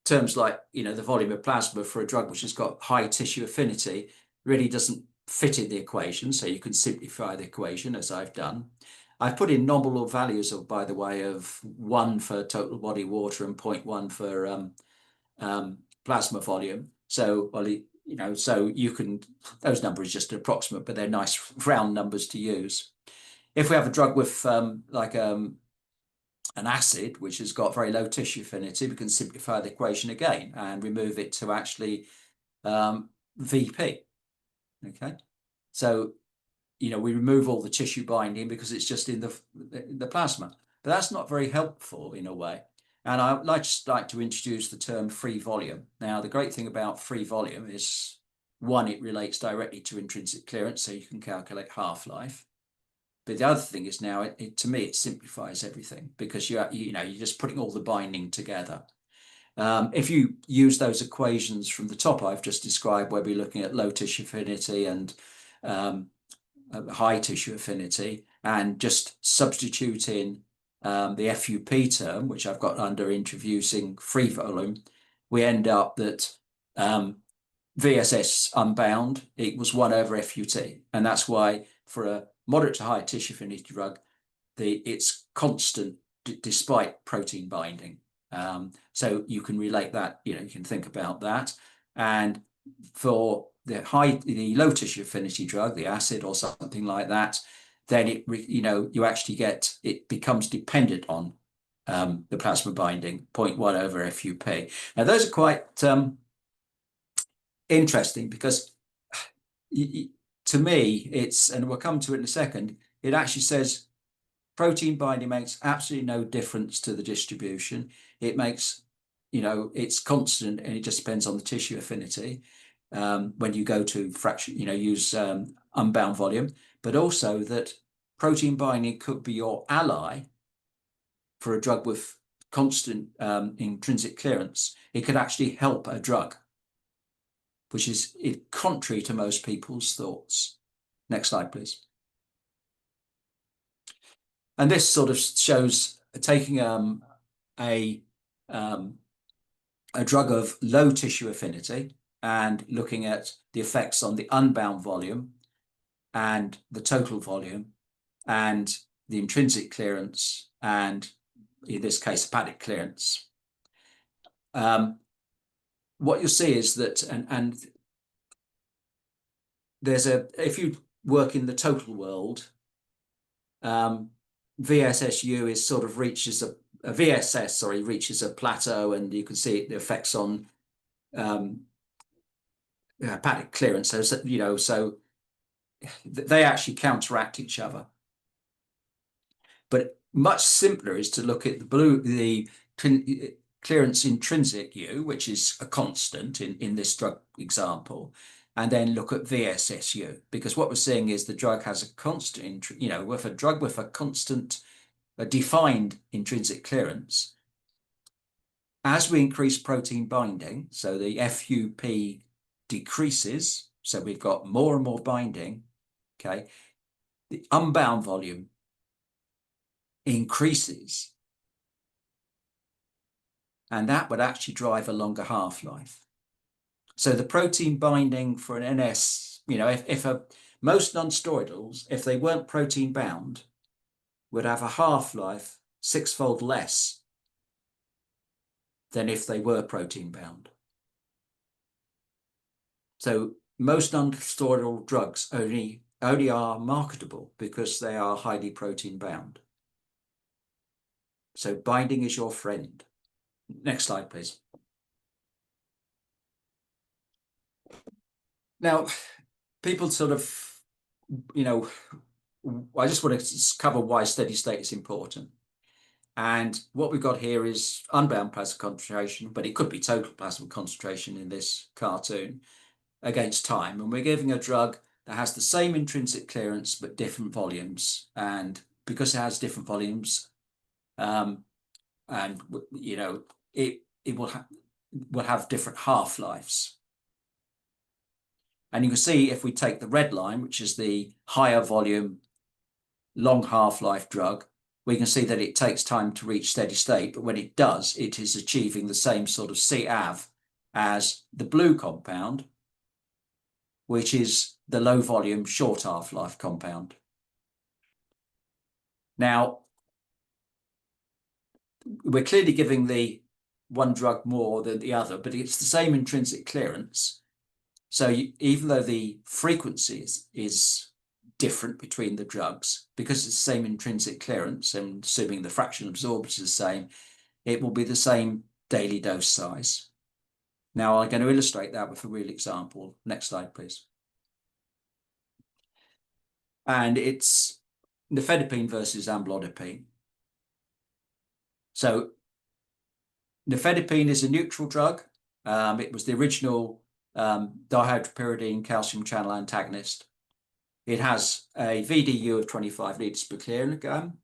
B: terms like, the volume of plasma for a drug which has got high tissue affinity really doesn't fit in the equation. So you can simplify the equation, as I've done. I've put in nominal values of, by the way, of 1 for total body water and 0.1 for plasma volume. So, well, so you can, those numbers are just approximate, but they're nice round numbers to use. If we have a drug with like an acid, which has got very low tissue affinity, we can simplify the equation again and remove it to actually VP. Okay, so we remove all the tissue binding because it's just in the plasma, but that's not very helpful in a way. And I'd like to introduce the term free volume. Now, the great thing about free volume is, one, it relates directly to intrinsic clearance, so you can calculate half-life. But the other thing is now, to me, it simplifies everything because you're just putting all the binding together. If you use those equations from the top I've just described, where we're looking at low tissue affinity and high tissue affinity, and just substitute in the FUP term, which I've got under introducing free volume, we end up that VSS unbound equals 1 over FUT. And that's why for a moderate to high tissue affinity drug, it's constant despite protein binding. So you can relate that, you can think about that. And for the low tissue affinity drug, the acid or something like that, then you actually get, it becomes dependent on the plasma binding, 0.1 over FUP. Now those are quite interesting because to me, and we'll come to it in a second, it actually says protein binding makes absolutely no difference to the distribution. It makes, it's constant, and it just depends on the tissue affinity when you go to fraction, use unbound volume, but also that protein binding could be your ally for a drug with constant intrinsic clearance. It could actually help a drug, which is contrary to most people's thoughts. Next slide, please. And this sort of shows taking a drug of low tissue affinity and looking at the effects on the unbound volume and the total volume and the intrinsic clearance and, in this case, hepatic clearance. What you'll see is that, and there's if you work in the total world, VSSU is sort of reaches reaches a plateau, and you can see the effects on hepatic clearance. So so they actually counteract each other. But much simpler is to look at the clearance intrinsic U, which is a constant in this drug example, and then look at VSSU, because what we're seeing is the drug has a constant, with a drug with a constant, a defined intrinsic clearance, as we increase protein binding, so the FUP decreases, so we've got more and more binding, okay, the unbound volume increases, and that would actually drive a longer half-life. So the protein binding for an NS, most non-steroidals, if they weren't protein bound, would have a half-life 6-fold less than if they were protein bound. So most non-steroidal drugs only are marketable because they are highly protein bound. So binding is your friend. Next slide, please. Now, people sort of, I just want to cover why steady state is important. And what we've got here is unbound plasma concentration, but it could be total plasma concentration in this cartoon against time. And we're giving a drug that has the same intrinsic clearance, but different volumes. And because it has different volumes, it will have different half-lives. And you can see if we take the red line, which is the higher volume, long half-life drug, we can see that it takes time to reach steady state, but when it does, it is achieving the same sort of CAV as the blue compound, which is the low volume, short half-life compound. Now, we're clearly giving the one drug more than the other, but it's the same intrinsic clearance. So even though the frequency is different between the drugs, because it's the same intrinsic clearance, and assuming the fraction absorbed is the same, it will be the same daily dose size. Now I'm going to illustrate that with a real example. Next slide, please. And it's nifedipine versus amlodipine. So nifedipine is a neutral drug. It was the original dihydropyridine calcium channel antagonist. It has a VDU of 25 litres per kilogram,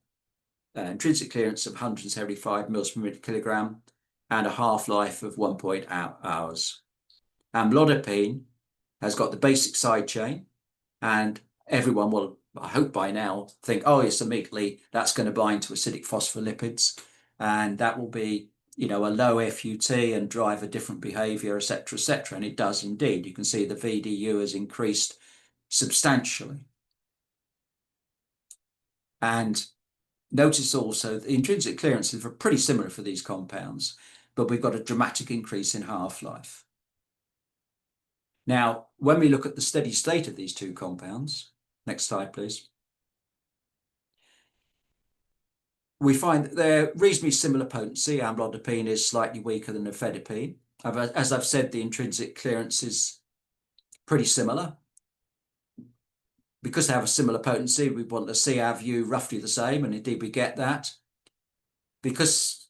B: intrinsic clearance of 175 mils per kilogram, and a half-life of 1.8 hours. Amlodipine has got the basic side chain, and everyone will, I hope by now, think, oh, it's immediately that's going to bind to acidic phospholipids, and that will be, you know, a low FUT and drive a different behavior, etc., etc. And it does indeed. You can see the VDU has increased substantially. And notice also the intrinsic clearances are pretty similar for these compounds, but we've got a dramatic increase in half-life. Now, when we look at the steady state of these two compounds, next slide, please, we find that they're reasonably similar potency. Amlodipine is slightly weaker than nifedipine. As I've said, the intrinsic clearance is pretty similar. Because they have a similar potency, we want the CAVU roughly the same, and indeed we get that. Because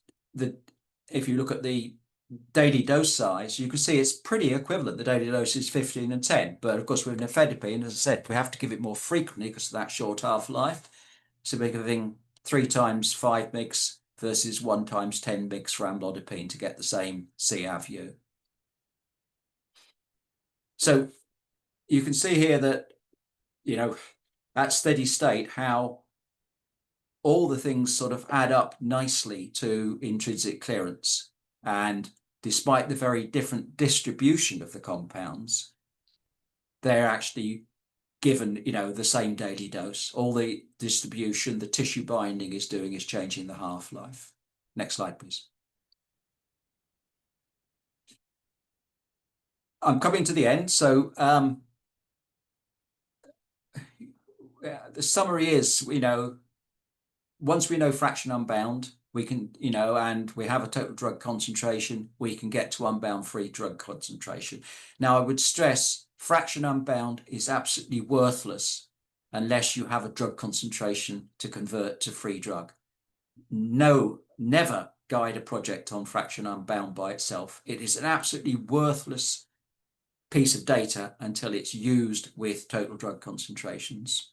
B: if you look at the daily dose size, you can see it's pretty equivalent. The daily dose is 15 and 10, but of course with nifedipine, as I said, we have to give it more frequently because of that short half-life. So we're giving 3 times 5 mg versus 1 times 10 mg for amlodipine to get the same CAVU. So you can see here that, you know, at steady state, how all the things sort of add up nicely to intrinsic clearance. And despite the very different distribution of the compounds, they're actually given, you know, the same daily dose. All the distribution, the tissue binding is doing is changing the half-life. Next slide, please. I'm coming to the end. So the summary is, you know, once we know fraction unbound, we can, you know, and we have a total drug concentration, we can get to unbound free drug concentration. Now, I would stress fraction unbound is absolutely worthless unless you have a drug concentration to convert to free drug. No, never guide a project on fraction unbound by itself. It is an absolutely worthless piece of data until it's used with total drug concentrations.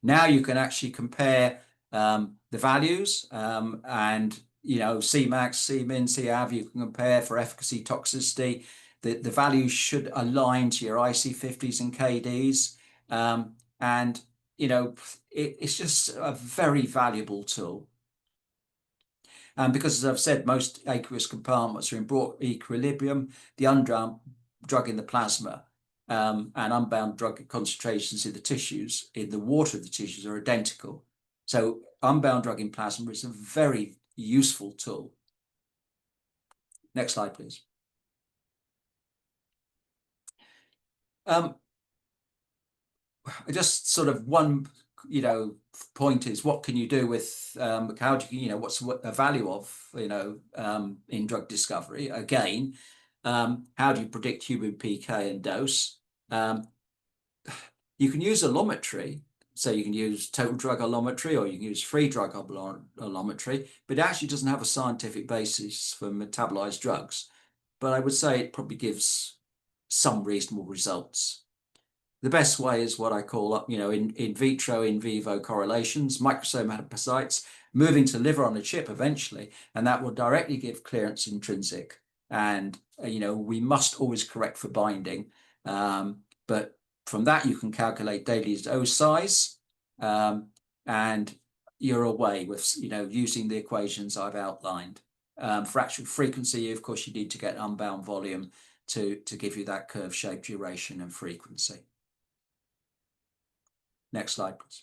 B: Now you can actually compare the values and, you know, Cmax, Cmin, Cav, you can compare for efficacy, toxicity. The values should align to your IC50s and KDs. And, you know, it's just a very valuable tool. Because, as I've said, most aqueous compartments are in broad equilibrium. The unbound drug in the plasma and unbound drug concentrations in the tissues, in the water of the tissues, are identical. So unbound drug in plasma is a very useful tool. Next slide, please. Just sort of one, you know, point is, what can you do with, how do you know, what's a value of, you know, in drug discovery? Again, how do you predict human PK and dose? You can use allometry. So you can use total drug allometry, or you can use free drug allometry, but it actually doesn't have a scientific basis for metabolized drugs. But I would say it probably gives some reasonable results. The best way is what I call, you know, in vitro, in vivo correlations, microsome hepatocytes, moving to liver on a chip eventually, and that will directly give clearance intrinsic. And, you know, we must always correct for binding. But from that, you can calculate daily dose size, and you're away with, you know, using the equations I've outlined. For actual frequency, of course, you need to get unbound volume to give you that curve shape, duration, and frequency. Next slide, please.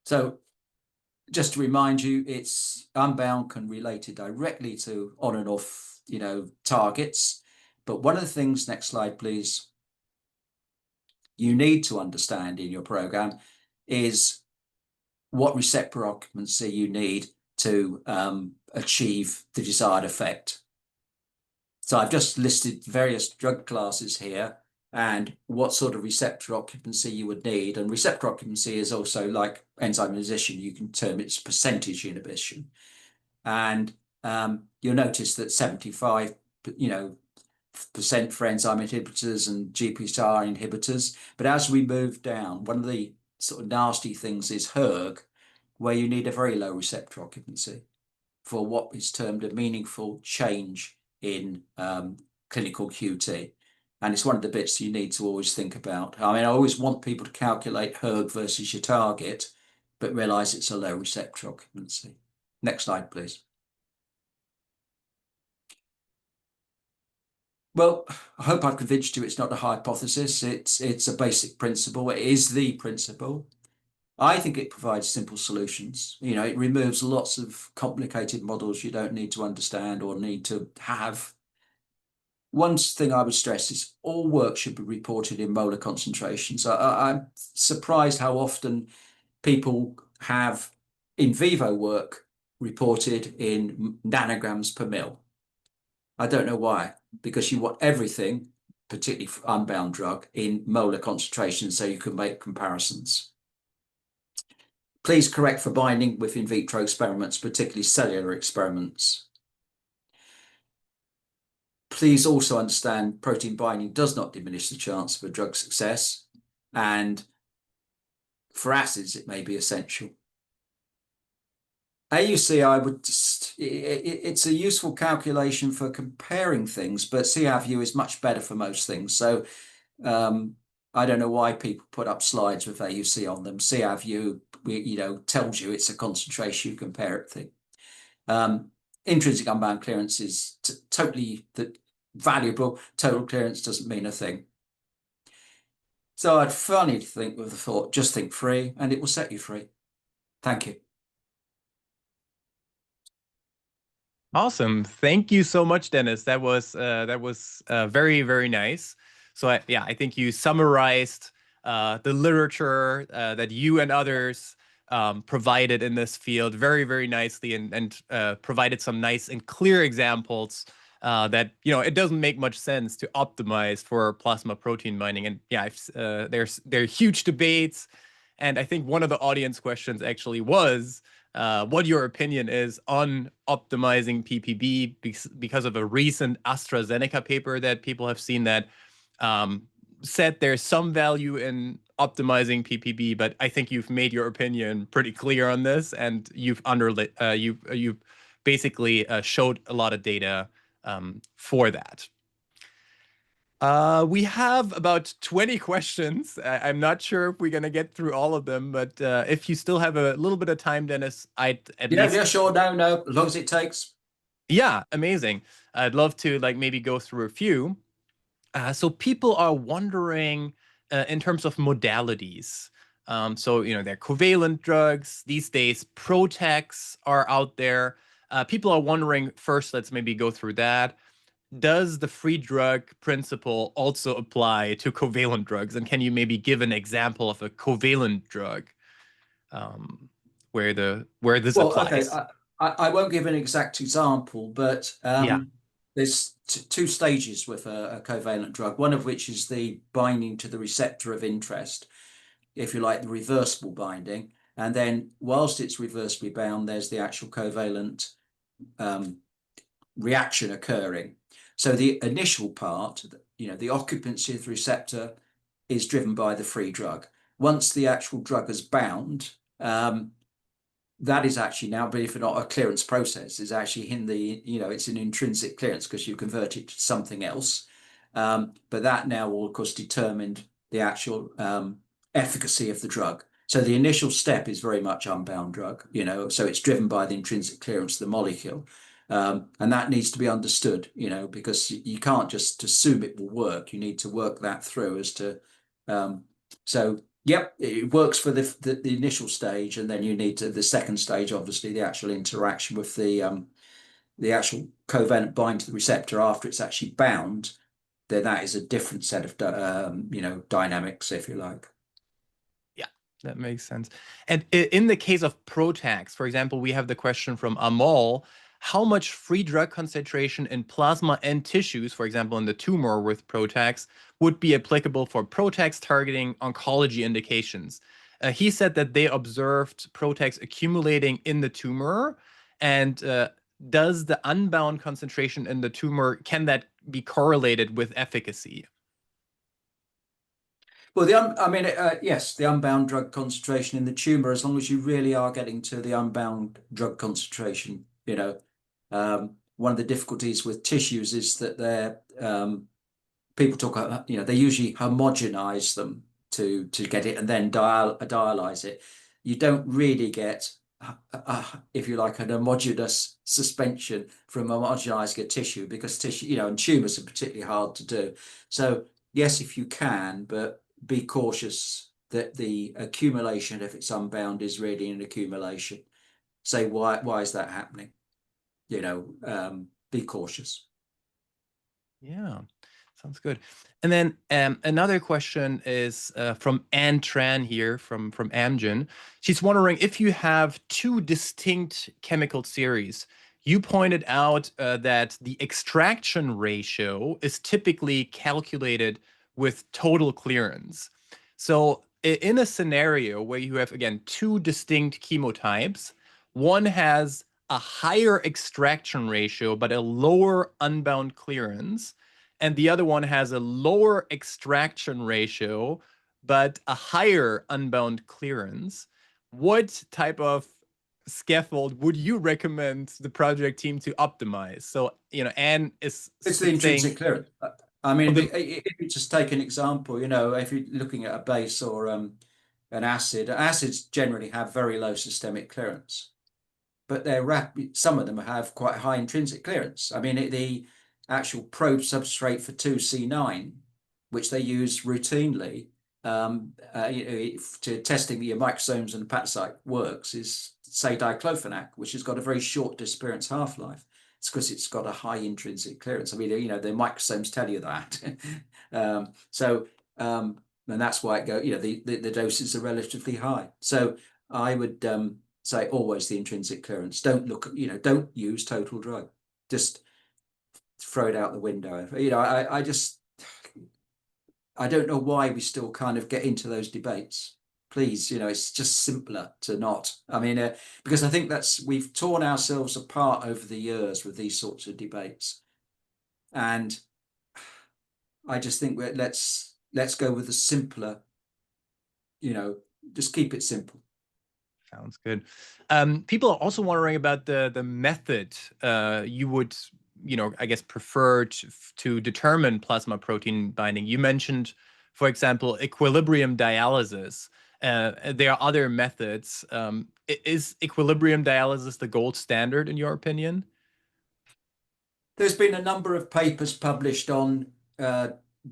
B: So just to remind you, it's unbound can relate it directly to on and off, targets. But one of the things, next slide, please, you need to understand in your program is what receptor occupancy you need to achieve the desired effect. So I've just listed various drug classes here and what sort of receptor occupancy you would need. And receptor occupancy is also like enzyme inhibition. You can term it's percentage inhibition. And you'll notice that 75, percent for enzyme inhibitors and GPCR inhibitors. But as we move down, one of the sort of nasty things is hERG, where you need a very low receptor occupancy for what is termed a meaningful change in clinical QT. And it's one of the bits you need to always think about. I mean, I always want people to calculate hERG versus your target, but realize it's a low receptor occupancy. Next slide, please. Well, I hope I've convinced you it's not a hypothesis. It's a basic principle. It is the principle. I think it provides simple solutions. It removes lots of complicated models you don't need to understand or need to have. One thing I would stress is all work should be reported in molar concentrations. I'm surprised how often people have in vivo work reported in nanograms per mil. I don't know why, because you want everything, particularly for unbound drug, in molar concentrations so you can make comparisons. Please correct for binding with in vitro experiments, particularly cellular experiments. Please also understand protein binding does not diminish the chance of a drug success, and for acids, it may be essential. AUC, I would just, it's a useful calculation for comparing things, but CRView is much better for most things. So I don't know why people put up slides with AUC on them. CRView, tells you it's a concentration you compare it to. Intrinsic unbound clearance is totally valuable. Total clearance doesn't mean a thing. So I'd finally think with the thought, just think free, and it will set you free. Thank you.
A: Awesome. Thank you so much, Dennis. That was very, very nice. So I think you summarized the literature that you and others provided in this field very, very nicely, and provided some nice and clear examples that it doesn't make much sense to optimize for plasma protein binding. And there are huge debates, and I think one of the audience questions actually was what your opinion is on optimizing PPB because of a recent AstraZeneca paper that people have seen that said there's some value in optimizing PPB, but I think you've made your opinion pretty clear on this, and you've basically showed a lot of data for that. We have about 20 questions. I'm not sure if we're going to get through all of them, but if you still have a little bit of time, Dennis, I'd at least...
B: Yeah, sure. No, as long as it takes.
A: Yeah, amazing. I'd love to maybe go through a few. So people are wondering in terms of modalities. So, they're covalent drugs. These days, PROTACs are out there. People are wondering, first, let's maybe go through that. Does the free drug principle also apply to covalent drugs? And can you maybe give an example of a covalent drug where this applies?
B: Okay, I won't give an exact example, but there's two stages with a covalent drug, one of which is the binding to the receptor of interest, if you like, the reversible binding. And then whilst it's reversibly bound, there's the actual covalent reaction occurring. So the initial part, the occupancy of the receptor is driven by the free drug. Once the actual drug is bound, that is actually now, believe it or not, a clearance process. Is actually in the, it's an intrinsic clearance because you convert it to something else. But that now will, of course, determine the actual efficacy of the drug. So the initial step is very much unbound drug, so it's driven by the intrinsic clearance of the molecule. And that needs to be understood, because you can't just assume it will work. You need to work that through as to, so Yep, it works for the initial stage, and then you need to the second stage, obviously, the actual interaction with the actual covalent bind to the receptor after it's actually bound. Then that is a different set of dynamics, if you like.
A: Yeah, that makes sense. And in the case of PROTACs, for example, we have the question from Amal, how much free drug concentration in plasma and tissues, for example, in the tumor with PROTACs, would be applicable for PROTACs targeting oncology indications? He said that they observed PROTACs accumulating in the tumor, and does the unbound concentration in the tumor, can that be correlated with efficacy?
B: Well, I mean, yes, the unbound drug concentration in the tumor, as long as you really are getting to the unbound drug concentration, one of the difficulties with tissues is that people talk about, they usually homogenize them to get it and then dialyze it. You don't really get, if you like, an homogeneous suspension from homogenizing a tissue because tissue, and tumors are particularly hard to do. So yes, if you can, but be cautious that the accumulation, if it's unbound, is really an accumulation. Say why is that happening? Be cautious.
A: Yeah, sounds good. And then another question is from Anne Tran here from Amgen. She's wondering if you have two distinct chemical series. You pointed out that the extraction ratio is typically calculated with total clearance. So in a scenario where you have, again, two distinct chemotypes, one has a higher extraction ratio, but a lower unbound clearance. And the other one has a lower extraction ratio, but a higher unbound clearance. What type of scaffold would you recommend the project team to optimize? So, Anne is
B: It's the
A: saying,
B: intrinsic clearance. I mean,
A: of the,
B: if you just take an example, if you're looking at a base or an acid, acids generally have very low systemic clearance, but some of them have quite high intrinsic clearance. I mean, the actual probe substrate for 2C9, which they use routinely to testing that your microsomes and hepatocyte works, is say diclofenac, which has got a very short disappearance half-life. It's because it's got a high intrinsic clearance. I mean, the microsomes tell you that. And that's why the doses are relatively high. So I would say always the intrinsic clearance. Don't use total drug. Just throw it out the window. I don't know why we still kind of get into those debates. Please, it's just simpler to not. I mean, because I think we've torn ourselves apart over the years with these sorts of debates, and I just think let's go with the simpler. Just keep it simple.
A: sounds good. People are also wondering about the method you would, I guess, prefer to determine plasma protein binding. You mentioned, for example, equilibrium dialysis. There are other methods. Is equilibrium dialysis the gold standard in your opinion?
B: There's been a number of papers published on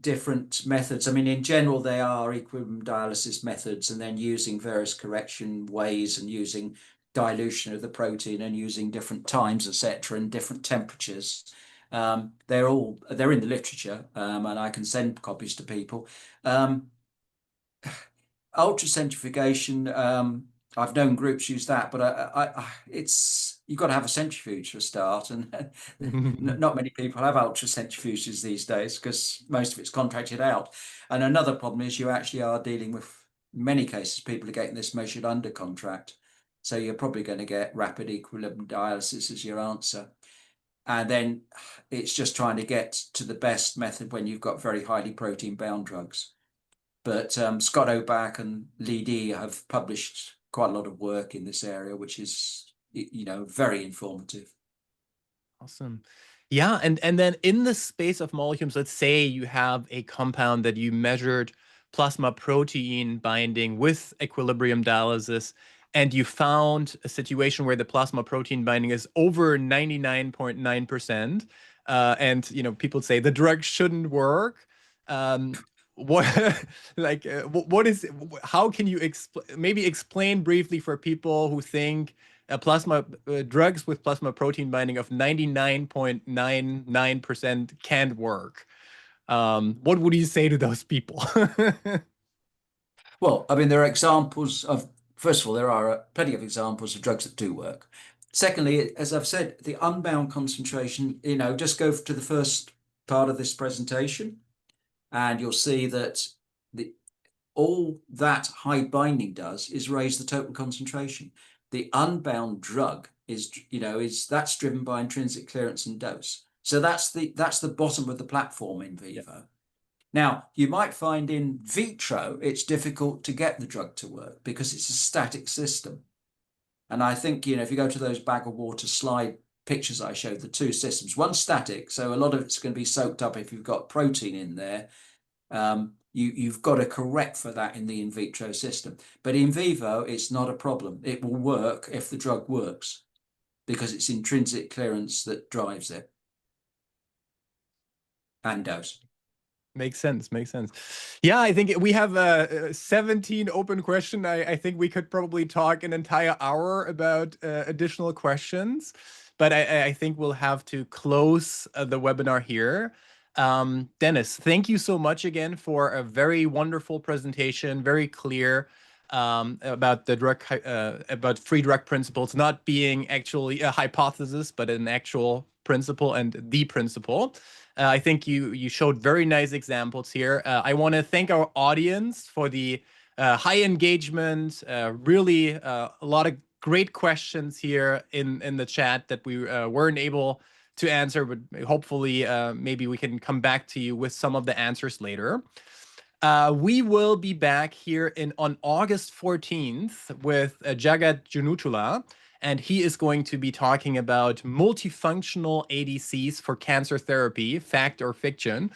B: different methods. I mean, in general, they are equilibrium dialysis methods, and then using various correction ways and using dilution of the protein and using different times, etc., and different temperatures. They're in the literature, and I can send copies to people. Ultracentrifugation, I've known groups use that, but you've got to have a centrifuge for a start, and not many people have ultracentrifuges these days because most of it's contracted out. And another problem is you actually are dealing with, in many cases, people are getting this measured under contract. So you're probably going to get rapid equilibrium dialysis as your answer. And then it's just trying to get to the best method when you've got very highly protein bound drugs. But Scott Oback and Lee Dee have published quite a lot of work in this area, which is, very informative.
A: Awesome. Yeah, and then in the space of molecules, let's say you have a compound that you measured plasma protein binding with equilibrium dialysis, and you found a situation where the plasma protein binding is over 99.9%, and people say the drug shouldn't work. what like what is how can you maybe explain briefly for people who think plasma drugs with plasma protein binding of 99.99% can't work? What would you say to those people?
B: Well, I mean, there are examples of, first of all, there are plenty of examples of drugs that do work. Secondly, as I've said, the unbound concentration, just go to the first part of this presentation, and you'll see that the all that high binding does is raise the total concentration. The unbound drug is that's driven by intrinsic clearance and dose. So that's the bottom of the platform in vivo.
A: Yeah.
B: Now, you might find in vitro it's difficult to get the drug to work because it's a static system. And I think, if you go to those bag of water slide pictures I showed, the two systems, one's static, so a lot of it's going to be soaked up if you've got protein in there. You've got to correct for that in the in vitro system. But in vivo, it's not a problem. It will work if the drug works because it's intrinsic clearance that drives it and dose.
A: Makes sense. Makes sense. Yeah, I think we have 17 open questions. I think we could probably talk an entire hour about additional questions, but I think we'll have to close the webinar here. Dennis, thank you so much again for a very wonderful presentation, very clear about the about free drug principles not being actually a hypothesis, but an actual principle and the principle. I think you showed very nice examples here. I want to thank our audience for the high engagement, really a lot of great questions here in the chat that we weren't able to answer, but hopefully maybe we can come back to you with some of the answers later. We will be back here on August 14th with Jagat Junutula, and he is going to be talking about multifunctional ADCs for cancer therapy, fact or fiction.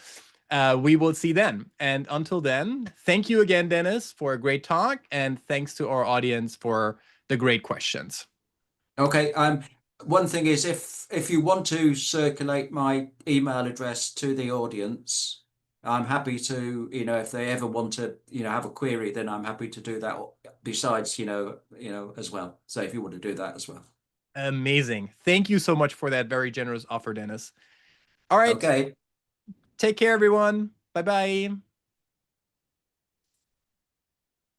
A: We will see then. And until then, thank you again, Dennis, for a great talk, and thanks to our audience for the great questions.
B: Okay. One thing is if you want to circulate my email address to the audience, I'm happy to, if they ever want to, have a query, then I'm happy to do that besides, as well. So if you want to do that as well.
A: Amazing. Thank you so much for that very generous offer, Dennis. All right.
B: Okay.
A: Take care, everyone. Bye-bye.